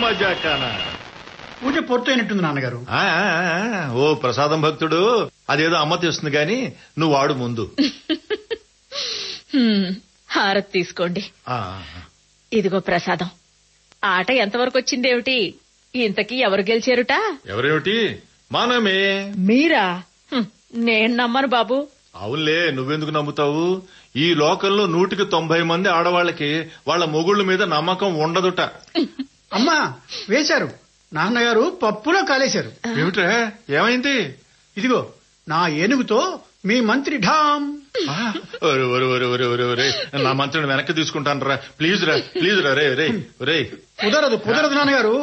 మజాకానా. పూజ పూర్తయినట్టుంది నాన్నగారు. ఓ ప్రసాదం భక్తుడు, అదేదో అమ్మ తెస్తుంది గాని నువ్వు వాడు ముందు. హారతి తీసుకోండి. ఇదిగో ప్రసాదం. ఆట ఎంతవరకు వచ్చిందేమిటి? ఇంతకీ ఎవరు గెలిచారుట? ఎవరేమిటి? మనమే. మీరా? నేను నమ్మను బాబు. అవునులే, నువ్వెందుకు నమ్ముతావు? ఈ లోకంలో 190 మంది ఆడవాళ్ళకి వాళ్ళ మొగుళ్ళ మీద నమ్మకం ఉండదుట. అమ్మా వేశారు. నాన్నగారు పప్పులో కాలేశారు. ఏమిట్రా, ఏమైంది? ఇదిగో నా ఏనుగుతో మీ మంత్రి ఢామ్. నా మంత్రిని వెనక్కి తీసుకుంటాను రా, ప్లీజ్ రా, ప్లీజ్ రా. రే రే రే, కుదరదు నాన్నగారు.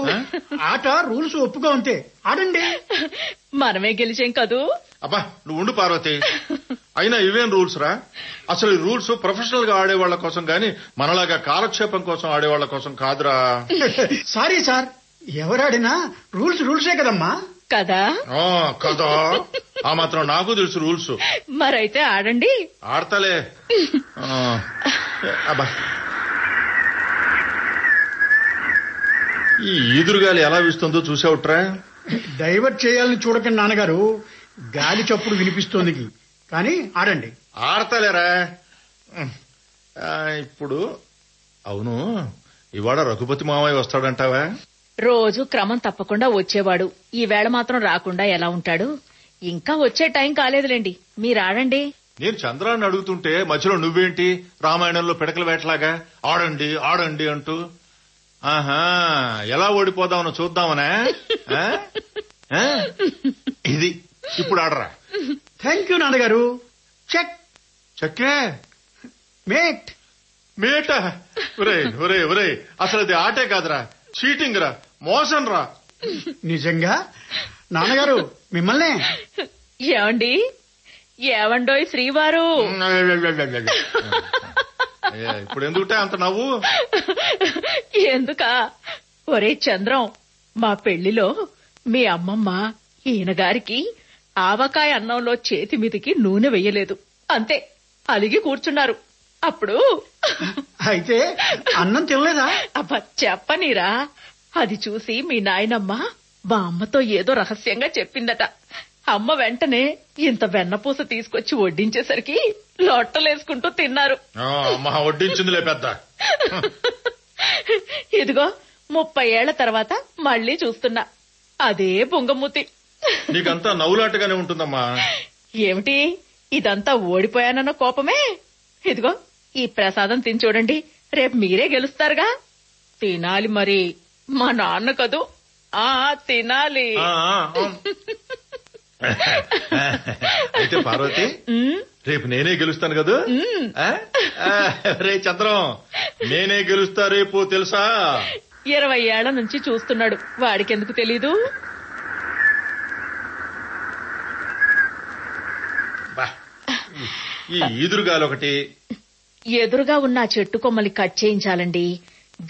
ఆట రూల్స్ ఒప్పుకో అంతే, ఆడండి. మనమే గెలిచాం కదూ. అబ్బా నువ్వు ఉండు పార్వతి. అయినా ఇవేం రూల్స్ రా? అసలు ఈ రూల్స్ ప్రొఫెషనల్ గా ఆడేవాళ్ల కోసం గాని మనలాగా కాలక్షేపం కోసం ఆడేవాళ్ల కోసం కాదురా. సారీ సార్, ఎవరాడినా రూల్సే కదమ్మా. కదా కదా, ఆ మాత్రం నాకు తెలుసు రూల్స్. మరైతే ఆడండి. ఆడతలే. అబ్బా ఈ ఈదురుగాలి ఎలా వీస్తుందో చూసావుట్రా? డైవర్ట్ చేయాలని చూడకండి నాన్నగారు, గాలి చప్పుడు వినిపిస్తోంది. కానీ ఆడండి. ఆడతలేరా. ఇప్పుడు అవును, ఇవాళ రఘుపతి మామయ్య వస్తాడంటావా? రోజు క్రమం తప్పకుండా వచ్చేవాడు. ఈవేళ మాత్రం రాకుండా ఎలా ఉంటాడు? ఇంకా వచ్చే టైం కాలేదులేండి, మీరాడండి. నేను చంద్రాన్ని అడుగుతుంటే మధ్యలో నువ్వేంటి రామాయణంలో పిడకల వేటలాగా ఆడండి ఆడండి అంటూ? ఆహా, ఎలా ఓడిపోదామని చూద్దామనా? ఇది ఇప్పుడు ఆడరా. థ్యాంక్ యూ నాన్నగారు. చెక్. చెక్కే. మేట్. మేట. ఒరే ఒరే ఒరే, అసలు అది ఆటే కాదురా, చీటింగ్ రా, మోసం రా. నిజంగా నాన్నగారు మిమ్మల్నే. ఏమండి? ఏవండోయ్ శ్రీవారు? ఇప్పుడు ఎందుకుటే అంత నవ్వు? ఎందుకా? ఒరే చంద్రం, మా పెళ్లిలో మీ అమ్మమ్మ ఈయన గారికి ఆవకాయ అన్నంలో చేతి మీదికి నూనె వెయ్యలేదు, అంతే అలిగి కూర్చున్నారు. అప్పుడు అయితే అన్నం తినలేదా? అబ్బా చెప్పనీరా. అది చూసి మీ నాయనమ్మ మా అమ్మతో ఏదో రహస్యంగా చెప్పిందట. అమ్మ వెంటనే ఇంత వెన్నపూస తీసుకొచ్చి వడ్డించేసరికి లొట్టలేసుకుంటూ తిన్నారు. వడ్డించిందిలే పెద్ద. ఇదిగో 30 ఏళ్ల తర్వాత మళ్లీ చూస్తున్నా అదే బొంగమూతి. నీకంతా నవ్వులాటగానే ఉంటుందమ్మా. ఏమిటి ఇదంతా? ఓడిపోయానన్న కోపమే. ఇదిగో ఈ ప్రసాదం తిని చూడండి, రేపు మీరే గెలుస్తారుగా. తినాలి మరి, మా నాన్న కదూ. తినాలి. అయితే పార్వతి, రేపు నేనే గెలుస్తాను కదూ. రే చంద్రం, నేనే గెలుస్తా రేపు తెలుసా? 20 ఏళ్ల నుంచి చూస్తున్నాడు, వాడికెందుకు తెలీదు? ఈ ఈదురుగాలి ఒకటి. ఎదురుగా ఉన్న చెట్టు కొమ్మలి కట్ చేయించాలండి.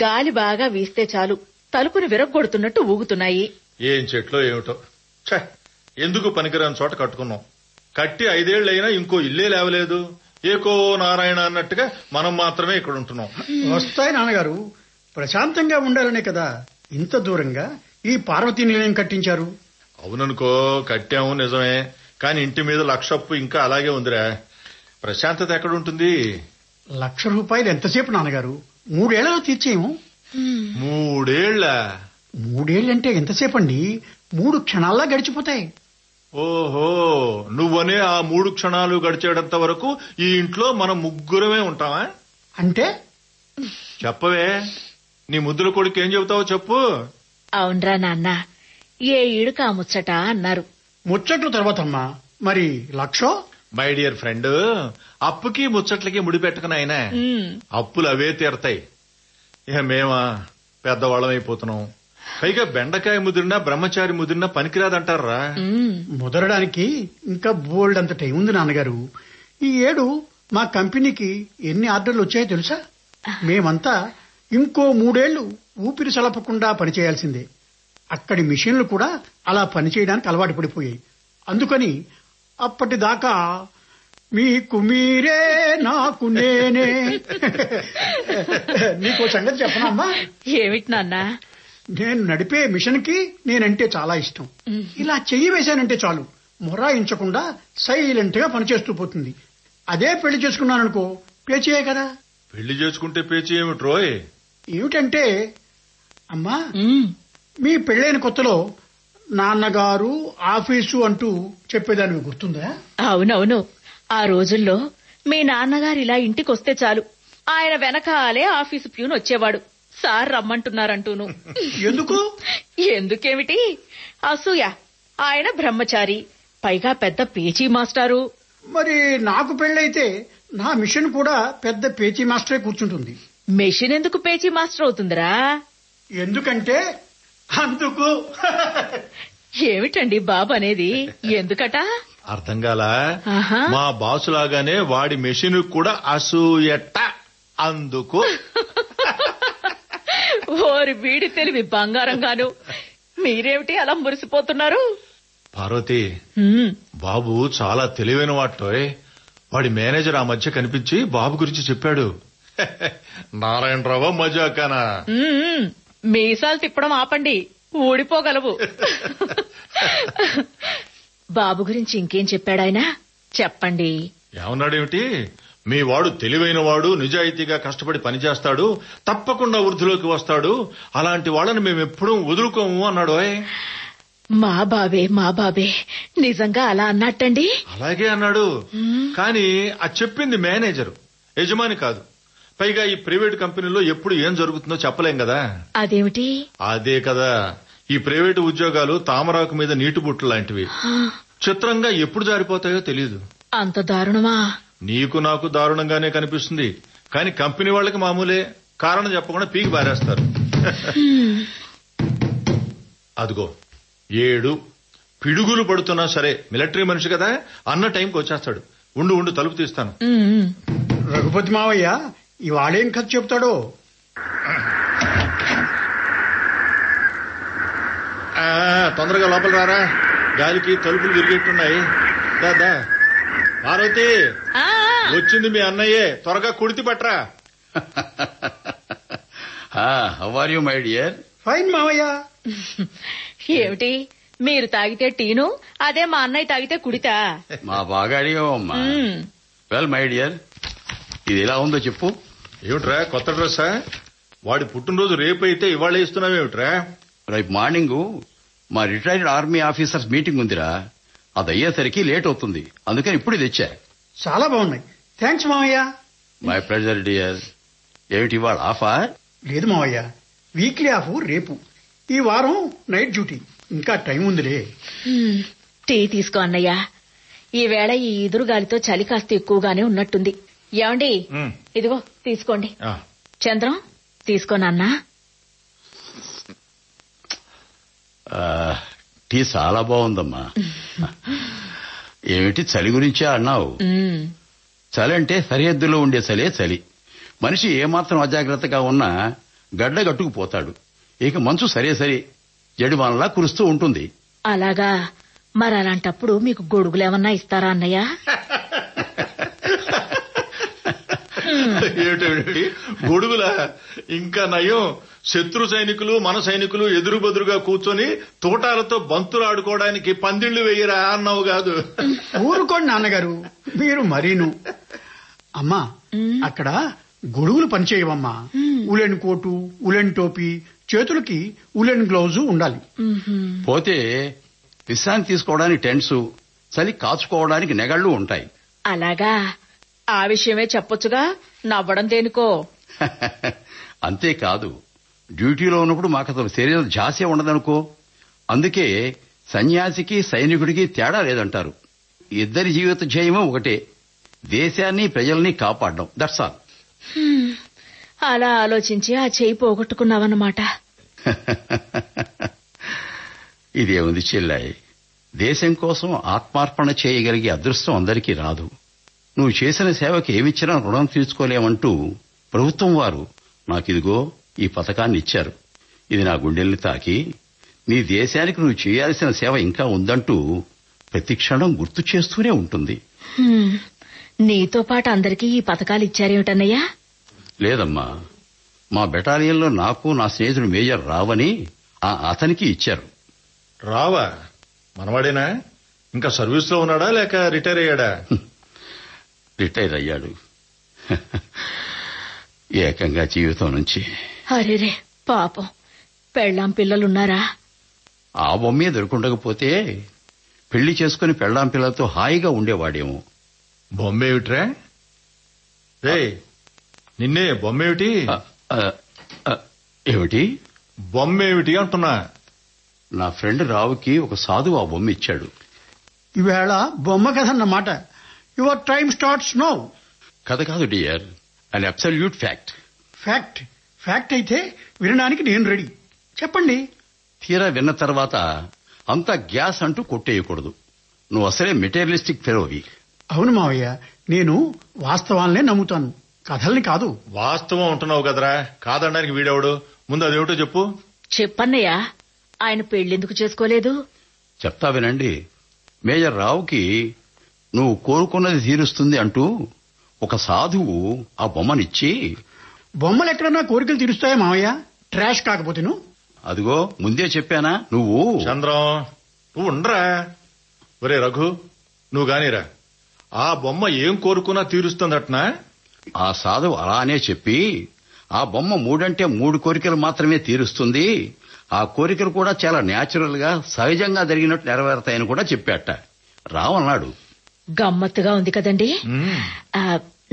గాలి బాగా వీస్తే చాలు తలుపుని విరగ్గొడుతున్నట్టు ఊగుతున్నాయి. ఏం చెట్లో ఏమిటో, ఎందుకు పనికిరాని చోట కట్టుకున్నాం. కట్టి 5 ఏళ్లైనా ఇంకో ఇల్లే లేవలేదు. ఏకో నారాయణ అన్నట్టుగా మనం మాత్రమే ఇక్కడ ఉంటున్నాం. వస్తాయి నాన్నగారు, ప్రశాంతంగా ఉండాలనే కదా ఇంత దూరంగా ఈ పార్వతీ నిలయం కట్టించారు. అవుననుకో, కట్టాము నిజమే, కానీ ఇంటి మీద 1,00,000 అప్పు ఇంకా అలాగే ఉందిరా. ప్రశాంతత ఎక్కడుంటుంది? 1,00,000 రూపాయలు ఎంతసేపు నాన్నగారు? 3 ఏళ్లలో తీర్చేయము. 3 ఏళ్ల? 3 ఏళ్ళంటే ఎంతసేపు అండి? 3 క్షణాల్లో గడిచిపోతాయి. ఓహో, నువ్వనే ఆ 3 క్షణాలు గడిచేటంత వరకు ఈ ఇంట్లో మనం ముగ్గురమే ఉంటావా? అంటే చెప్పవే, నీ ముద్దుల కొడుకు ఏం చెబుతావో చెప్పు. అవునరా నాన్న, ఏ ఈడుక ముచ్చట అన్నారు. ముచ్చట్లు తర్వాత అమ్మా, మరి 1,00,000? మై డియర్ ఫ్రెండ్, అప్పుకి ముచ్చట్లకి ముడిపెట్టుకుని ఆయన అప్పులు అవే తీరతాయి. ఇక మేమా పెద్దవాళ్ళం అయిపోతున్నాం. పైగా బెండకాయ ముదిరినా బ్రహ్మచారి ముదిరినా పనికిరాదంటారా? ముదరడానికి ఇంకా బోల్డ్ అంత టైం ఉంది నాన్నగారు. ఈ ఏడు మా కంపెనీకి ఎన్ని ఆర్డర్లు వచ్చాయో తెలుసా? మేమంతా ఇంకో 3 ఏళ్లు ఊపిరి సలపకుండా పనిచేయాల్సిందే. అక్కడి మిషన్లు కూడా అలా పనిచేయడానికి అలవాటు పడిపోయాయి. అందుకని అప్పటిదాకా మీకు మీరే నాకు నేనే. నీకో సంగతి చెప్పనమ్మా. ఏమిటి నాన్న? నేను నడిపే మిషన్ కి నేనంటే చాలా ఇష్టం. ఇలా చెయ్యి వేశానంటే చాలు, మొరాయించకుండా సైలెంట్ గా పనిచేస్తూ పోతుంది. అదే పెళ్లి చేసుకున్నాననుకో పేచీయే కదా. పెళ్లి చేసుకుంటే పేచి ఏమిట్రోయ్? ఏమిటంటే అమ్మా, మీ పెళ్ళైన కొత్తలో నాన్నగారు ఆఫీసు అంటూ చెప్పేదానికి గుర్తుందా? అవునవును. ఆ రోజుల్లో మీ నాన్నగారు ఇలా ఇంటికొస్తే చాలు, ఆయన వెనకాలే ఆఫీసు ప్యూన్ వచ్చేవాడు. సార్ రమ్మంటున్నారంటూను. ఎందుకు? ఎందుకేమిటి, అసూయ. ఆయన బ్రహ్మచారి, పైగా పెద్ద పేచీ మాస్టారు. మరి నాకు పెళ్ళైతే నా మిషన్ కూడా పెద్ద పేచీ మాస్టరే కూర్చుంటుంది. మెషిన్ ఎందుకు పేచీ మాస్టర్ అవుతుందిరా? ఎందుకంటే అందుకు. ఏమిటండి బాబు అనేది? ఎందుకట? అర్థం కాలా? ఆహా. మా బాసులాగానే వాడి మెషిన్ కూడా అసూయట, అందుకు. ఓరి వీడి తెలివి బంగారంగాను. మీరేమిటి అలా మురిసిపోతున్నారు? పార్వతి, బాబు చాలా తెలివైన వాటోయ్. వాడి మేనేజర్ ఆ మధ్య కనిపించి బాబు గురించి చెప్పాడు. నారాయణరావు మజాకానా? మీసాలు తిప్పడం ఆపండి, ఊడిపోగలవు. బాబు గురించి ఇంకేం చెప్పాడాయన? చెప్పండి. ఏమన్నాడేమిటి? మీ వాడు తెలివైన వాడు, నిజాయితీగా కష్టపడి పనిచేస్తాడు, తప్పకుండా వృద్ధిలోకి వస్తాడు, అలాంటి వాళ్ళని మేమెప్పుడూ వదులుకోము అన్నాడు. మా బాబే నిజంగా అలా అన్నట్టండి? అలాగే అన్నాడు. కానీ అది చెప్పింది మేనేజరు, యజమాని కాదు. పైగా ఈ ప్రైవేట్ కంపెనీలో ఎప్పుడు ఏం జరుగుతుందో చెప్పలేం కదా. అదేమిటి? అదే కదా, ఈ ప్రైవేటు ఉద్యోగాలు తామరాకు మీద నీటి బుట్టలు లాంటివి. చిత్రంగా ఎప్పుడు జారిపోతాయో తెలియదు. అంత దారుణమా? నీకు నాకు దారుణంగానే కనిపిస్తుంది, కానీ కంపెనీ వాళ్ళకి మామూలే. కారణం చెప్పకుండా పీకి బారేస్తారు. అదిగో 7 పిడుగులు పడుతున్నా సరే, మిలిటరీ మనిషి కదా, అన్న టైంకి వచ్చేస్తాడు. ఉండు తలుపు తీస్తాను. రఘుపతి మావయ్య ఇవాళేం కథ చెప్తాడో. తొందరగా లోపల రారా, గాలికి తలుపులు తిరిగేట్టున్నాయి. దాదా పార్వతి, వచ్చింది మీ అన్నయ్యే, త్వరగా కుడితి పట్రా. How are you my dear? Fine మావయ్య. ఏమిటి, మీరు తాగితే టీను, అదే మా అన్నయ్య తాగితే కుడితా? మా బాగా అడిగావమ్మా. వెల్ మై డియర్, ఇది ఎలా ఉందో చెప్పు. ఏమిట్రా, కొత్త డ్రెస్సా? వాడి పుట్టినరోజు రేపు అయితే ఇవాళ ఇస్తున్నావేమిట్రా? రేపు మార్నింగ్ మా రిటైర్డ్ ఆర్మీ ఆఫీసర్స్ మీటింగ్ ఉందిరా, అది అయ్యేసరికి లేట్ అవుతుంది, అందుకని ఇప్పుడు తెచ్చా. చాలా బాగున్నాయి, థ్యాంక్స్ మావయ్య. My pleasure dear. ఏమిటి ఇవాళ ఆఫా? లేదు మావయ్య, వీక్లీ ఆఫ్ రేపు. ఈ వారం నైట్ డ్యూటీ, ఇంకా టైం ఉందిలే. టీ తీసుకో అన్నయ్య. ఈవేళ ఈ ఎదురుగాలితో చలి కాస్త ఎక్కువగానే ఉన్నట్టుంది. ఏమండి, ఇదిగో తీసుకోండి. చంద్రం తీసుకో నాన్నా. టీ చాలా బాగుందమ్మా. ఏమిటి చలి గురించే అన్నావు? చలి అంటే సరిహద్దులో ఉండే చలే చలి. మనిషి ఏమాత్రం అజాగ్రత్తగా ఉన్నా గడ్డ గట్టుకుపోతాడు. ఇక మంచు సరే జడివానలా కురుస్తూ ఉంటుంది. అలాగా? మరి అలాంటప్పుడు మీకు గొడుగులేమన్నా ఇస్తారా అన్నయ్య? ఏమిటి గొడుగులా? ఇంకా నయం, శత్రు సైనికులు మన సైనికులు ఎదురు బెదురుగా కూర్చొని తోటాలతో బంతులు ఆడుకోవడానికి పందిళ్లు వేయరా అన్నావు కాదు. ఊరుకోండి నాన్నగారు, మీరు మరీను. అమ్మా, అక్కడ గొడుగులు పనిచేయవమ్మా. ఉలెన్ కోటు, ఉలెన్ టోపీ, చేతులకి ఉలెన్ గ్లౌజు ఉండాలి. పోతే విశ్రాంతి తీసుకోవడానికి టెంట్స్, చలి కాచుకోవడానికి నెగళ్లు ఉంటాయి. అలాగా? ఆ విషయమే చెప్పొచ్చుగా, నవ్వడం దేనికో. అంతేకాదు, డ్యూటీలో ఉన్నప్పుడు మాకు అసలు శరీరం ఝాసే ఉండదనుకో. అందుకే సన్యాసికి సైనికుడికి తేడా లేదంటారు. ఇద్దరి జీవిత ధ్యేయమూ ఒకటే, దేశాన్ని ప్రజల్ని కాపాడడం. That's all. అలా ఆలోచించి ఆ చేయి పోగొట్టుకున్నావన్నమాట. ఇదేముంది చెల్లాయి, దేశం కోసం ఆత్మార్పణ చేయగలిగే అదృష్టం అందరికీ రాదు. నువ్వు చేసిన సేవకి ఏమిచ్చినా రుణం తీర్చుకోలేమంటూ ప్రభుత్వం వారు నాకిదిగో ఈ పథకాన్ని ఇచ్చారు. ఇది నా గుండెల్ని తాకి నీ దేశానికి నువ్వు చేయాల్సిన సేవ ఇంకా ఉందంటూ ప్రతి క్షణం గుర్తు చేస్తూనే ఉంటుంది. నీతో పాటు అందరికీ ఈ పథకాలు ఇచ్చారేమిటన్నయ్యా? లేదమ్మా, మా బెటాలియన్లో నాకు నా స్నేహితుడు మేజర్ రావని అతనికి ఇచ్చారు. రావా మనవాడేనా? ఇంకా సర్వీస్ లో ఉన్నాడా లేక రిటైర్ అయ్యాడా? రిటైర్ అయ్యాడు. ఏకంగా జీవితం నుంచి. అరేరే పాపం, పెళ్ళాం పిల్లలున్నారా? ఆ బొమ్మే దొరుకుండకపోతే పెళ్లి చేసుకుని పెళ్ళాం పిల్లలతో హాయిగా ఉండేవాడేమో. బొమ్మేమిట్రా? రే నిన్నే బొమ్మేమిటి? ఏమిటి బొమ్మేమిటి అంటున్నా. నా ఫ్రెండ్ రావుకి ఒక సాధువు ఆ బొమ్మ ఇచ్చాడు. ఈవేళ బొమ్మ కథన్నమాట. Your time starts now. కథ కాదు dear, an absolute fact. Fact fact అయితే వినడానికి నేను రెడీ. చెప్పండి. తీరా విన్న తర్వాత అంతా గ్యాస్ అంటూ కొట్టేయకూడదు. నువ్వు అసలే మెటీరియలిస్టిక్ ఫెలోవి. అవును మావయ్య, నేను వాస్తవాలనే నమ్ముతాను, కథల్ని కాదు. వాస్తవం ఉంటున్నావు కదరా, కాదనడానికి వీడెవడు? ముందు అదేమిటో చెప్పు. చెప్పన్నయ్యా, ఆయన పెళ్ళెందుకు చేసుకోలేదు? చెప్తా వినండి. మేజర్ రావుకి నువ్వు కోరుకున్నది తీరుస్తుంది అంటూ ఒక సాధువు ఆ బొమ్మనిచ్చి. బొమ్మలు ఎక్కడన్నా కోరికలు తీరుస్తాయా మావయ్య? ట్రాష్ కాకపోతేను. అదిగో ముందే చెప్పానా నువ్వు. చంద్రం నువ్వు ఉండరా. ఒరే రఘు నువ్వు గానిరా. ఆ బొమ్మ ఏం కోరుకున్నా తీరుస్తుందట్నా? ఆ సాధువు అలానే చెప్పి ఆ బొమ్మ 3 3 కోరికలు మాత్రమే తీరుస్తుంది, ఆ కోరికలు కూడా చాలా న్యాచురల్ గా సహజంగా జరిగినట్టు నెరవేరుతాయని కూడా చెప్పాట. రావన్నాడు. గమ్మత్తుగా ఉంది కదండి.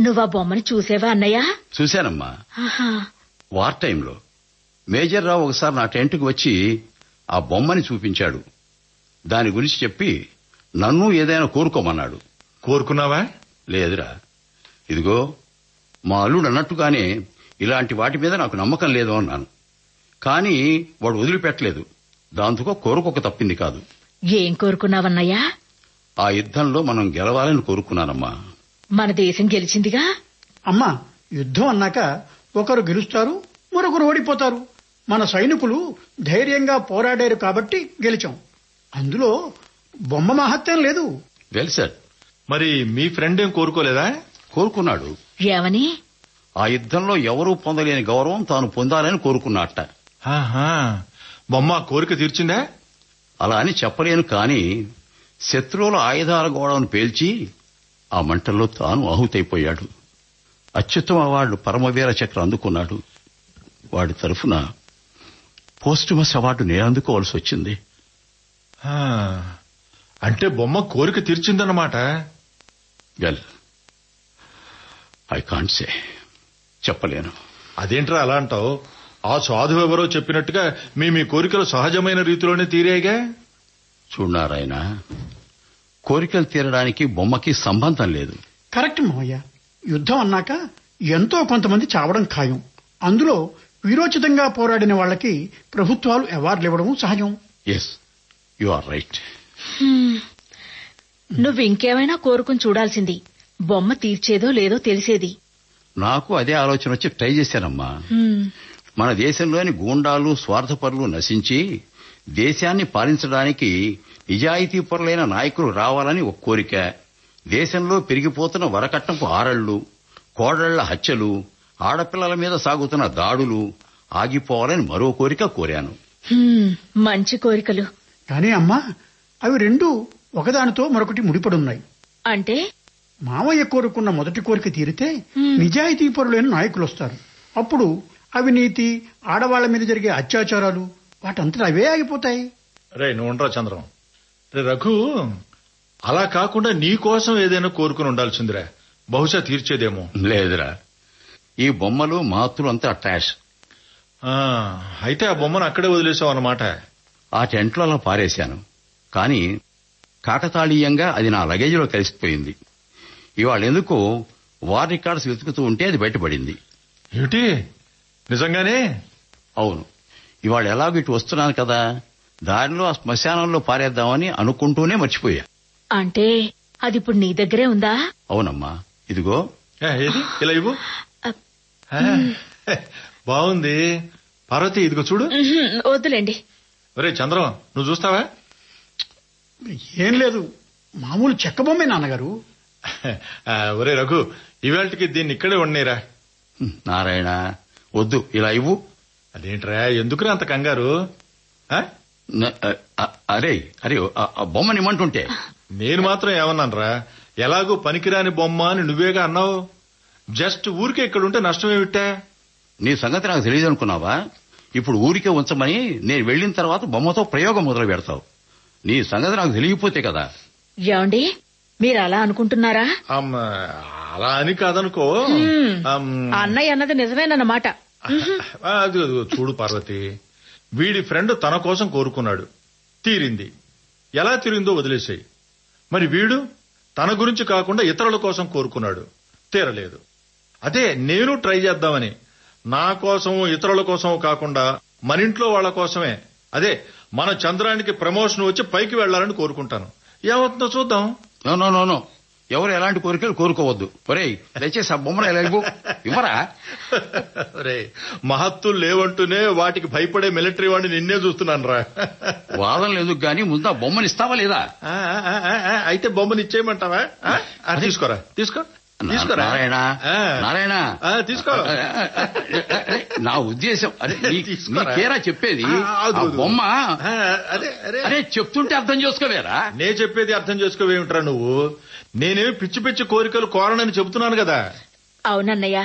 నువ్వు ఆ బొమ్మని చూసేవా అన్నయ్య? చూశానమ్మా. ఆహా. వార్ టైంలో మేజర్ రావు ఒకసారి నా టెంట్కి వచ్చి ఆ బొమ్మని చూపించాడు. దాని గురించి చెప్పి నన్ను ఏదైనా కోరుకోమన్నాడు. కోరుకున్నావా? లేదురా. ఇదిగో మా అల్లుడు అన్నట్టుగానే ఇలాంటి వాటి మీద నాకు నమ్మకం లేదు అన్నాను. కానీ వాడు వదిలిపెట్టలేదు. దాంతో కోరుకోక తప్పింది కాదు. ఏం కోరుకున్నావన్నయ్యా? ఆ యుద్ధంలో మనం గెలవాలని కోరుకున్నానమ్మా. మన దేశం గెలిచిందిగా. అమ్మా, యుద్ధం అన్నాక ఒకరు గెలుస్తారు, మరొకరు ఓడిపోతారు. మన సైనికులు ధైర్యంగా పోరాడారు కాబట్టి గెలిచాం. అందులో బొమ్మ మహత్యం లేదు. Well sir. మరి మీ ఫ్రెండ్ ఏం కోరుకోలేదా? కోరుకున్నాడు. ఏమని? ఆ యుద్ధంలో ఎవరూ పొందలేని గౌరవం తాను పొందాలని కోరుకున్నట్ట. బొమ్మ కోరిక తీర్చిందా? అలా అని చెప్పలేను, కానీ శత్రువుల ఆయుధాల గోడను పేల్చి ఆ మంటల్లో తాను ఆహుతైపోయాడు. అత్యుత్తమ అవార్డు పరమవీర చక్ర అందుకున్నాడు. వాడి తరఫున పోస్టుమస్ అవార్డు నేను అందుకోవాల్సి వచ్చింది. అంటే బొమ్మ కోరిక తీర్చిందన్నమాట. Well, I can't say. చెప్పలేను. అదేంట్రా అలా అంటావు? ఆ సాధువు ఎవరో చెప్పినట్టుగా మీ కోరికలు సహజమైన రీతిలోనే తీరాయిగా. చూడారాయన, కోరికలు తీరడానికి బొమ్మకి సంబంధం లేదు. కరెక్ట్ మావయ్య. యుద్ధం అన్నాక ఎంతో కొంతమంది చావడం ఖాయం. అందులో వీరోచితంగా పోరాడిన వాళ్ళకి ప్రభుత్వాలు అవార్డులు ఇవ్వడం సహజం. Yes, you are right. నువ్వు ఇంకేమైనా కోరుకుని చూడాల్సింది. బొమ్మ తీర్చేదో లేదో తెలిసేది. నాకు అదే ఆలోచన వచ్చి ట్రై చేశానమ్మా. మన దేశంలోని గూండాలు, స్వార్థపరులు నశించి దేశాన్ని పాలించడానికి నిజాయితీపరులైన నాయకులు రావాలని ఒక కోరిక. దేశంలో పెరిగిపోతున్న వరకట్నపు ఆరళ్లు, కోడళ్ల హత్యలు, ఆడపిల్లల మీద సాగుతున్న దాడులు ఆగిపోవాలని మరో కోరిక కోరాను. మంచి కోరికలు. కానీ అమ్మా, అవి రెండు ఒకదానితో మరొకటి ముడిపడున్నాయి. అంటే మావయ్య కోరుకున్న మొదటి కోరిక తీరితే నిజాయితీపరులైన నాయకులు వస్తారు. అప్పుడు అవినీతి, ఆడవాళ్ల మీద జరిగే అత్యాచారాలు వాటంతటా అవే ఆగిపోతాయి. రే నువ్వు ఉండరా చంద్రం. రే రఘు, అలా కాకుండా నీ కోసం ఏదైనా కోరుకుని ఉండాల్సిందిరా. బహుశా తీర్చేదేమో. లేదురా, ఈ బొమ్మలు మాతులు అంతా ట్రాష్. అయితే ఆ బొమ్మను అక్కడే వదిలేసావు అన్నమాట. ఆ టెంట్లో అలా పారేశాను. కానీ కాకతాళీయంగా అది నా లగేజీలో కలిసిపోయింది. ఇవాళ ఎందుకో వార్ రికార్డ్స్ వెతుకుతూ ఉంటే అది బయటపడింది. ఏమిటి? నిజంగానే? అవును. ఇవాళ ఎలాగో ఇటు వస్తున్నాను కదా, దారిలో ఆ శ్మశానంలో పారేద్దామని అనుకుంటూనే మర్చిపోయా. అంటే అది ఇప్పుడు నీ దగ్గరే ఉందా? అవునమ్మా. ఇదిగో. ఏది? ఇలా ఇవ్వు. బాగుంది. పార్వతి ఇదిగో చూడు. వద్దులేండి. ఒరే చంద్రం, నువ్వు చూస్తావా? ఏం లేదు, మామూలు చెక్క బొమ్మే నాన్నగారు. ఒరే రఘు, ఇవాళకి దీన్ని ఇక్కడే ఉండేరా. నారాయణ, వద్దు, ఇలా ఇవ్వు. అదేంట్రా, ఎందుకురా అంత కంగారు? ఆ? అరే అరే ఆ బొమ్మని ఇమ్మంటుంటే నేను మాత్రం ఏమన్నానరా? ఎలాగో పనికిరాని బొమ్మ అని నువ్వేగా అన్నావు. జస్ట్ ఊరికే ఇక్కడుంటే నష్టమేమిట్టా? నీ సంగతి నాకు తెలియదు అనుకున్నావా? ఇప్పుడు ఊరికే ఉంచమని నేను వెళ్లిన తర్వాత బొమ్మతో ప్రయోగం మొదలు పెడతావు. నీ సంగతి నాకు తెలియకపోతే కదా. ఏమండి, మీరు అలా అనుకుంటున్నారా? అలా అని కాదనుకో. అన్నయ్య అన్నది నిజమేనన్నమాట. అది చూడు పార్వతి, వీడి ఫ్రెండ్ తన కోసం కోరుకున్నాడు, తీరింది. ఎలా తీరిందో వదిలేసాయి. మరి వీడు తన గురించి కాకుండా ఇతరుల కోసం కోరుకున్నాడు, తీరలేదు. అదే నేను ట్రై చేద్దామని, నా కోసం ఇతరుల కోసం కాకుండా మన ఇంట్లో వాళ్ళ కోసమే, అదే మన చంద్రానికి ప్రమోషన్ వచ్చి పైకి వెళ్లాలని కోరుకుంటాను. ఏమవుతుందో చూద్దాం. నో, ఎవరు ఎలాంటి కోరికలు కోరుకోవద్దు. ఒరేయ్, దయచేసి ఆ బొమ్మను ఎలా ఇవ్వరా? రే, మహత్తులు లేవంటూనే వాటికి భయపడే మిలిటరీ వాడిని నిన్నే చూస్తున్నాను రా. వాదన లేదు గాని ముందు ఆ బొమ్మని ఇస్తావా లేదా? అయితే బొమ్మని ఇచ్చేయమంటావా? తీసుకోరా, తీసుకో. నారాయణ, తీసుకో. నా ఉద్దేశం నీకేరా చెప్పేది. బొమ్మ అరే చెప్తుంటే అర్థం చేసుకోవేరా? నే చెప్పేది అర్థం చేసుకోవేమిట్రా నువ్వు? నేనేమి పిచ్చి పిచ్చి కోరికలు కోరనని చెబుతున్నాను కదా. అవునన్నయ్య,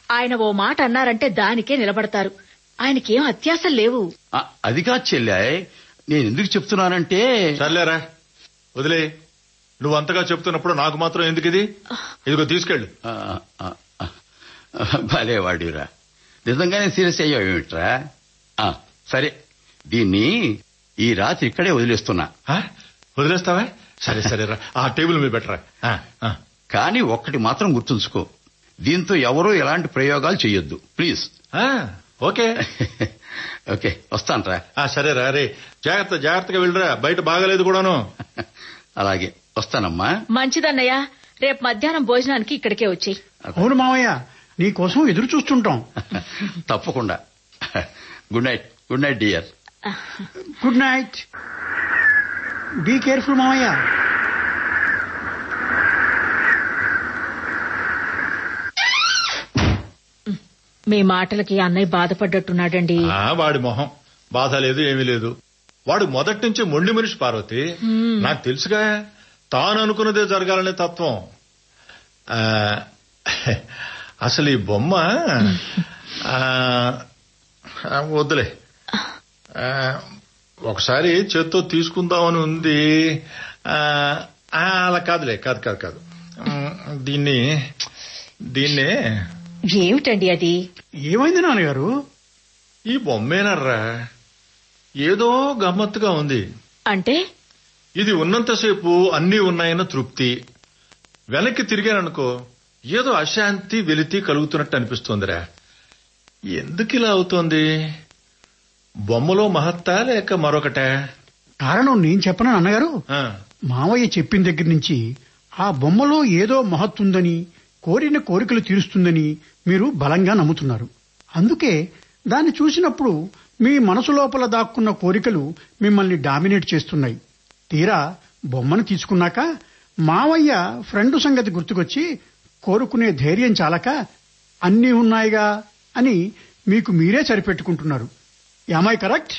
ఆయన ఓ మాట అన్నారంటే దానికే నిలబడతారు. ఆయనకేం అత్యాశలు లేవు. అది కాదు చెల్లె, నేను ఎందుకు చెప్తున్నానంటే. సర్లేరా, వదిలే. నువ్వు అంతగా చెప్తున్నప్పుడు నాకు మాత్రం ఎందుకు ఇది? ఇదిగో తీసుకెళ్ళు. భలేవాడిరా, నిజంగానే సీరియస్ అయ్యావేమిట్రా? సరే, దీన్ని ఈ రాత్రి ఇక్కడే వదిలేస్తున్నా. వదిలేస్తావా? సరే సరేరా, ఆ టేబుల్ మీద పెట్టరా. కానీ ఒక్కటి మాత్రం గుర్తుంచుకో, దీంతో ఎవరూ ఎలాంటి ప్రయోగాలు చెయ్యొద్దు ప్లీజ్. Okay okay, వస్తానరా. సరేరా. రే, జాగ్రత్తగా వెళ్ళరా, బయట బాగాలేదు కూడాను. అలాగే, వస్తానమ్మా. మంచిదన్నయ్య, రేపు మధ్యాహ్నం భోజనానికి ఇక్కడికే వచ్చేయి. అవును మావయ్య, నీ కోసం ఎదురు చూస్తుంటాం. తప్పకుండా. Good night. Good night dear. Good night. Be careful మావయ్య. మీ మాటలకి అన్నయ్య బాధపడ్డట్టున్నాడండి. వాడి మొహం బాధ లేదు, ఏమీ లేదు. వాడు మొదటి నుంచి మొండి మనిషి పార్వతి. నాకు తెలుసుగా, తాను అనుకున్నదే జరగాలనే తత్వం. అసలు ఈ బొమ్మ వద్దులే, ఒకసారి చేత్తో తీసుకుందామని ఉంది. అలా కాదులే, కాదు. దీన్నే ఏమిటండి అది? ఏమైంది నాన్నగారు? ఈ బొమ్మేనర్రా, ఏదో గమ్మత్తుగా ఉంది. అంటే ఇది ఉన్నంతసేపు అన్నీ ఉన్నాయన్న తృప్తి, వెనక్కి తిరిగాననుకో ఏదో అశాంతి వెలితి కలుగుతున్నట్టు అనిపిస్తోందిరా. ఎందుకు ఇలా అవుతోంది? బొమ్మలో మహత్తా లేక మరొకటే? కారణం నేను చెప్పను అన్నగారు. మావయ్య చెప్పిన దగ్గర నుంచి ఆ బొమ్మలో ఏదో మహత్తుందని, కోరిన కోరికలు తీరుస్తుందని మీరు బలంగా నమ్ముతున్నారు. అందుకే దాన్ని చూసినప్పుడు మీ మనసు లోపల దాక్కున్న కోరికలు మిమ్మల్ని డామినేట్ చేస్తున్నాయి. తీరా బొమ్మను తీసుకున్నాక మావయ్య ఫ్రెండ్ సంగతి గుర్తుకొచ్చి కోరుకునే ధైర్యం చాలక అన్నీ ఉన్నాయిగా అని మీకు మీరే సరిపెట్టుకుంటున్నారు. Am I correct?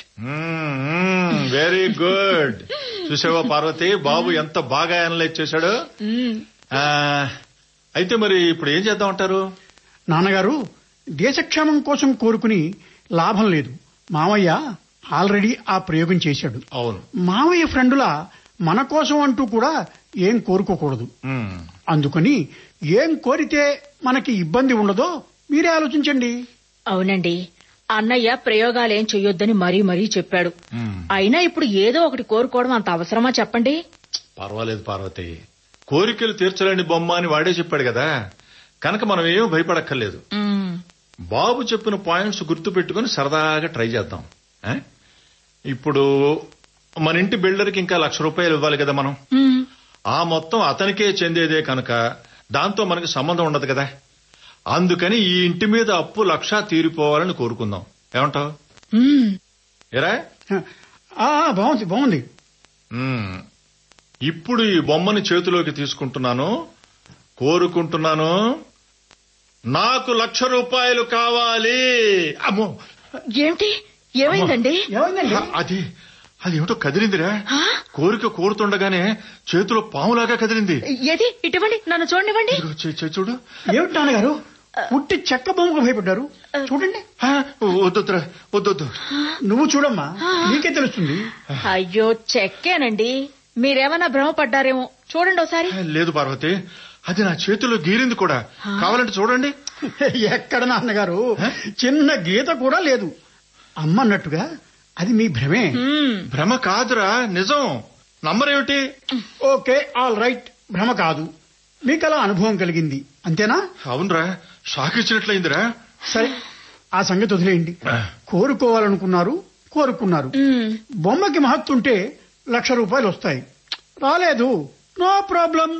Very good. చూసావా పార్వతి, బాబు ఎంత బాగా అనలైజ్ చేశాడు. అయితే మరి ఇప్పుడు ఏం చేద్దామంటారు? నాన్నగారు, దేశక్షేమం కోసం కోరుకుని లాభం లేదు. మావయ్య ఆల్రెడీ ఆ ప్రయోగం చేశాడు. అవును, మావయ్య ఫ్రెండులా మన కోసం అంటూ కూడా ఏం కోరుకోకూడదు. అందుకని ఏం కోరితే మనకి ఇబ్బంది ఉండదో మీరే ఆలోచించండి. అవునండి, అన్నయ్య ప్రయోగాలేం చెయ్యొద్దని మరీ చెప్పాడు. అయినా ఇప్పుడు ఏదో ఒకటి కోరుకోవడం అంత అవసరమా చెప్పండి? పర్వాలేదు పార్వతి, కోరికలు తీర్చలేని బొమ్మ అని వాడే చెప్పాడు కదా, కనుక మనం ఏం భయపడక్కర్లేదు. బాబు చెప్పిన పాయింట్స్ గుర్తు పెట్టుకుని సరదాగా ట్రై చేద్దాం. ఇప్పుడు మన ఇంటి బిల్డర్కి ఇంకా ₹1,00,000 ఇవ్వాలి కదా మనం. ఆ మొత్తం అతనికే చెందేదే కనుక దాంతో మనకి సంబంధం ఉండదు కదా. అందుకని ఈ ఇంటి మీద అప్పు 1,00,000 తీరిపోవాలని కోరుకుందాం. ఏమంటావు? ఏరా? బాగుంది. ఇప్పుడు ఈ బొమ్మని చేతిలోకి తీసుకుంటున్నాను, కోరుకుంటున్నాను, నాకు ₹1,00,000 కావాలి. అమ్మో, ఏమిటి ఏమైందండి? ఏమైందండి? అది ఏమిటో కదిలిందిరా. కోరిక కోరుతుండగానే చేతిలో పాములాగా కదిలింది. ఏది ఇటువంటి నన్ను చూడనివ్వండి. చూడు. ఏమిటి నాన్నగారు పుట్టి చెక్క బొమ్మకు భయపడ్డారు? చూడండి. వద్దొద్దురా, వద్దొద్దు. నువ్వు చూడమ్మా, నీకే తెలుస్తుంది. అయ్యో చెక్కేనండి, మీరేమన్నా భ్రమపడ్డారేమో. చూడండి ఒకసారి. లేదు పార్వతి, అది నా చేతిలో గీరింది కూడా. కావాలంటే చూడండి. ఎక్కడ నాన్నగారు, చిన్న గీత కూడా లేదు. అమ్మన్నట్టుగా అది మీ భ్రమే. భ్రమ కాదురా, నిజం. నమ్మరేమిటి? ఓకే, ఆల్ రైట్, భ్రమ కాదు. మీకు అలా అనుభవం కలిగింది అంతేనా? అవునరా, షాక్ ఇచ్చినట్లయిందిరా. సరే, ఆ సంగతి వదిలేయండి. కోరుకోవాలనుకున్నారు, కోరుకున్నారు. బొమ్మకి మహత్తుంటే 1,00,000 రూపాయలు వస్తాయి. రాలేదు, నో ప్రాబ్లం.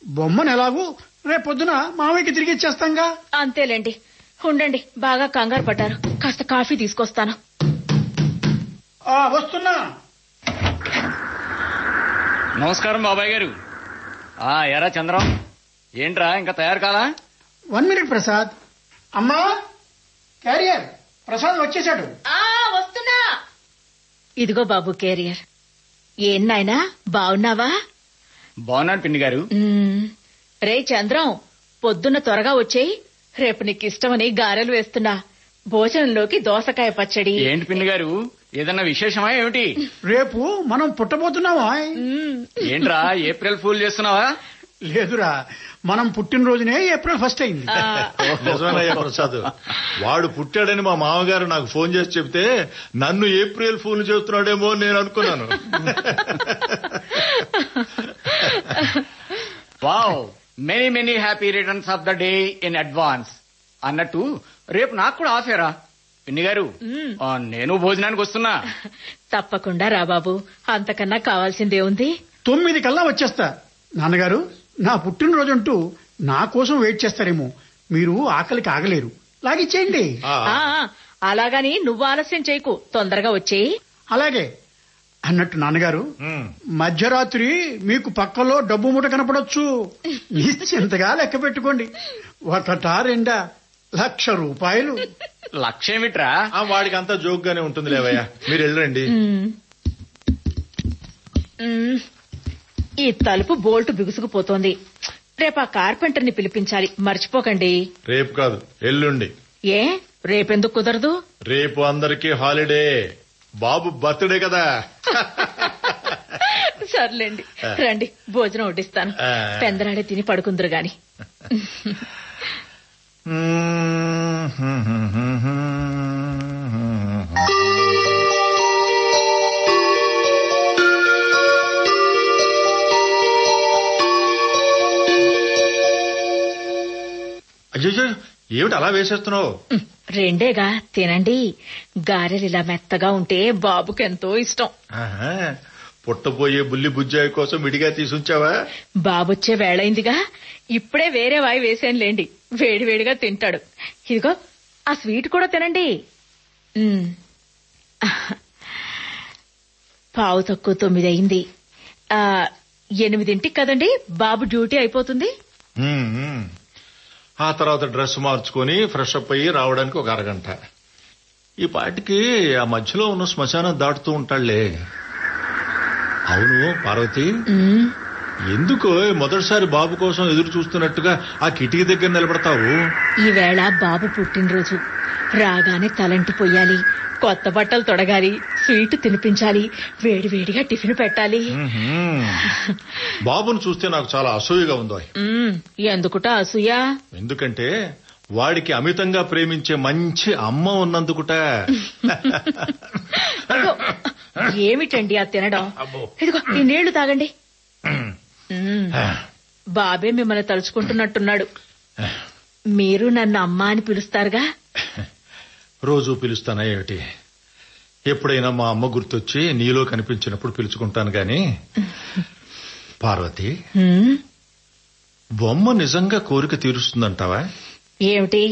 బొమ్మను ఎలాగూ రేపొద్దున మామయ్యకి తిరిగి ఇచ్చేస్తాంగా. అంతేలేండి. ఉండండి, బాగా కంగారు పడ్డారు. కాస్త కాఫీ తీసుకొస్తాను. వస్తున్నా. నమస్కారం బాబాయ్ గారు. ఎరా చంద్రం, ఏంట్రా ఇంకా తయారు కాలా? 1 మినిట్ ప్రసాద్. అమ్మా, క్యారియర్ ప్రసాద్ వచ్చేశాడు. వస్తున్నా. ఇదిగో బాబు క్యారియర్. ఏం నాయనా, బావున్నావా? బాగున్నాను పిన్ని గారు. రే చంద్రం, పొద్దున్న త్వరగా వచ్చేయి. రేపు నీకు ఇష్టమని గారెలు వేస్తున్నా. భోజనంలోకి దోసకాయ పచ్చడి. ఏంటి పిన్ని గారు, ఏదన్నా విశేషమా ఏమిటి? రేపు మనం పుట్టబోతున్నావా? ఏంట్రా ఏప్రిల్ ఫూల్ చేస్తున్నావా? లేదురా, మనం పుట్టినరోజునే ఏప్రిల్ 1 అయింది. నిజమేనయ్యా ప్రసాద్, వాడు పుట్టాడని మా మామగారు నాకు ఫోన్ చేసి చెప్తే నన్ను ఏప్రిల్ ఫూల్ చేస్తున్నాడేమో నేను అనుకున్నాను. Wow, many many happy returns of the day in advance. అన్నట్టు రేపు నాకు కూడా ఆఫేరా పిన్ని గారు? నేను భోజనానికి వస్తున్నా. తప్పకుండా రా బాబు, అంతకన్నా కావాల్సిందే ఉంది. 9 కల్లా వచ్చేస్తా. నాన్నగారు, నా పుట్టినరోజంటూ నా కోసం వెయిట్ చేస్తారేమో. మీరు ఆకలికి ఆగలేరు, లాగిచ్చేయండి. అలాగని నువ్వు ఆలస్యం చేయకు, తొందరగా వచ్చేయి. అలాగే. అన్నట్టు నాన్నగారు, మధ్యరాత్రి మీకు పక్కలో డబ్బు మూట కనపడొచ్చు. నిశ్చింతగా లెక్క పెట్టుకోండి. 1 2 1,00,000 రూపాయలు. లక్ష్యమిట్రా? వాడికి అంతా జోక్ గానే ఉంటుంది లేవయ్యా, మీరు వెళ్ళండి. ఈ తలుపు బోల్ట్ బిగుసుకుపోతోంది. రేపు ఆ కార్పెంటర్ ని పిలిపించాలి, మర్చిపోకండి. రేపు కాదు, ఎల్లుండి. ఏ రేపెందుకు కుదరదు? రేపు అందరికీ హాలిడే, బాబు బర్త్డే కదా. సర్లేండి, రండి, భోజనం వడ్డిస్తాను. పెందరాడే తిని పడుకుందరు గాని. అయ్యో, ఏమిటి అలా వేసేస్తున్నావు? రెండేగా, తినండి. గారెలు ఇలా మెత్తగా ఉంటే బాబుకెంతో ఇష్టం. పుట్టబోయే బుల్లి బుజ్జాయి కోసం విడిగా తీసుంచావా? బాబొచ్చే వేళైందిగా, ఇప్పుడే వేరే వాయి వేసేనులేండి. వేడివేడిగా తింటాడు. ఇదిగో ఆ స్వీట్ కూడా తినండి. 9:15 అయింది. 8ంటికి కదండి బాబు డ్యూటీ అయిపోతుంది. ఆ తర్వాత డ్రెస్ మార్చుకుని ఫ్రెష్ అప్ అయ్యి రావడానికి 1 అరగంట. ఈ పాటికి ఆ మధ్యలో ఉన్న శ్మశానం దాటుతూ ఉంటాళ్లే. అవును పార్వతి, ఎందుకో మొదటిసారి బాబు కోసం ఎదురు చూస్తున్నట్టుగా ఆ కిటికీ దగ్గర నిలబడతావు? ఈవేళ బాబు పుట్టినరోజు. రాగానే తలంటి పొయ్యాలి, కొత్త బట్టలు తొడగాలి, స్వీట్ తినిపించాలి, వేడివేడిగా టిఫిన్ పెట్టాలి. బాబును చూస్తే నాకు చాలా అసూయగా ఉందో. ఎందుకుట అసూయ? ఎందుకంటే వాడికి అమితంగా ప్రేమించే మంచి అమ్మ ఉన్నందుకుట. ఏమిటండి ఆ తినడం? ఇదిగో ఈ నీళ్లు తాగండి. బాబే మిమ్మల్ని తలుచుకుంటున్నట్టున్నాడు. మీరు నన్ను అమ్మ అని పిలుస్తారుగా? రోజూ పిలుస్తానా ఏమిటి? ఎప్పుడైనా మా అమ్మ గుర్తొచ్చి నీలో కనిపించినప్పుడు పిలుచుకుంటాను గాని. పార్వతి, బొమ్మ నిజంగా కోరిక తీరుస్తుందంటావా? ఏమిటి,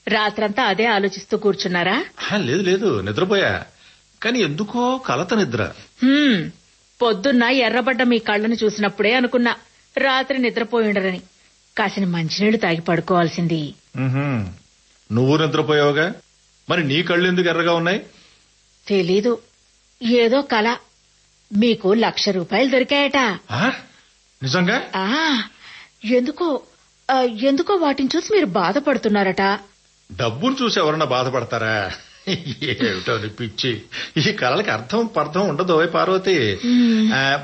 రాత్రంతా అదే ఆలోచిస్తూ కూర్చున్నారా? లేదు లేదు, నిద్రపోయా. కానీ ఎందుకో కలత నిద్ర. పొద్దున్న ఎర్రబడ్డ మీ కళ్ళను చూసినప్పుడే అనుకున్నా రాత్రి నిద్రపోయి ఉండరని. కాసిన మంచినీళ్లు తాగి పడుకోవాల్సింది. నువ్వు నిద్రపోయావుగా, మరి నీ కళ్ళు ఎందుకు ఎర్రగా ఉన్నాయి? తెలీదు, ఏదో కల. మీకు 1,00,000 రూపాయలు దొరికాయట. ఆ? నిజంగా? ఆ ఎందుకో వాటిని చూసి మీరు బాధపడుతున్నారట. డబ్బును చూసి ఎవరన్నా బాధపడతారా? ఏమిటో పిచ్చి, ఈ కళలకి అర్థం ఉండదు పార్వతి.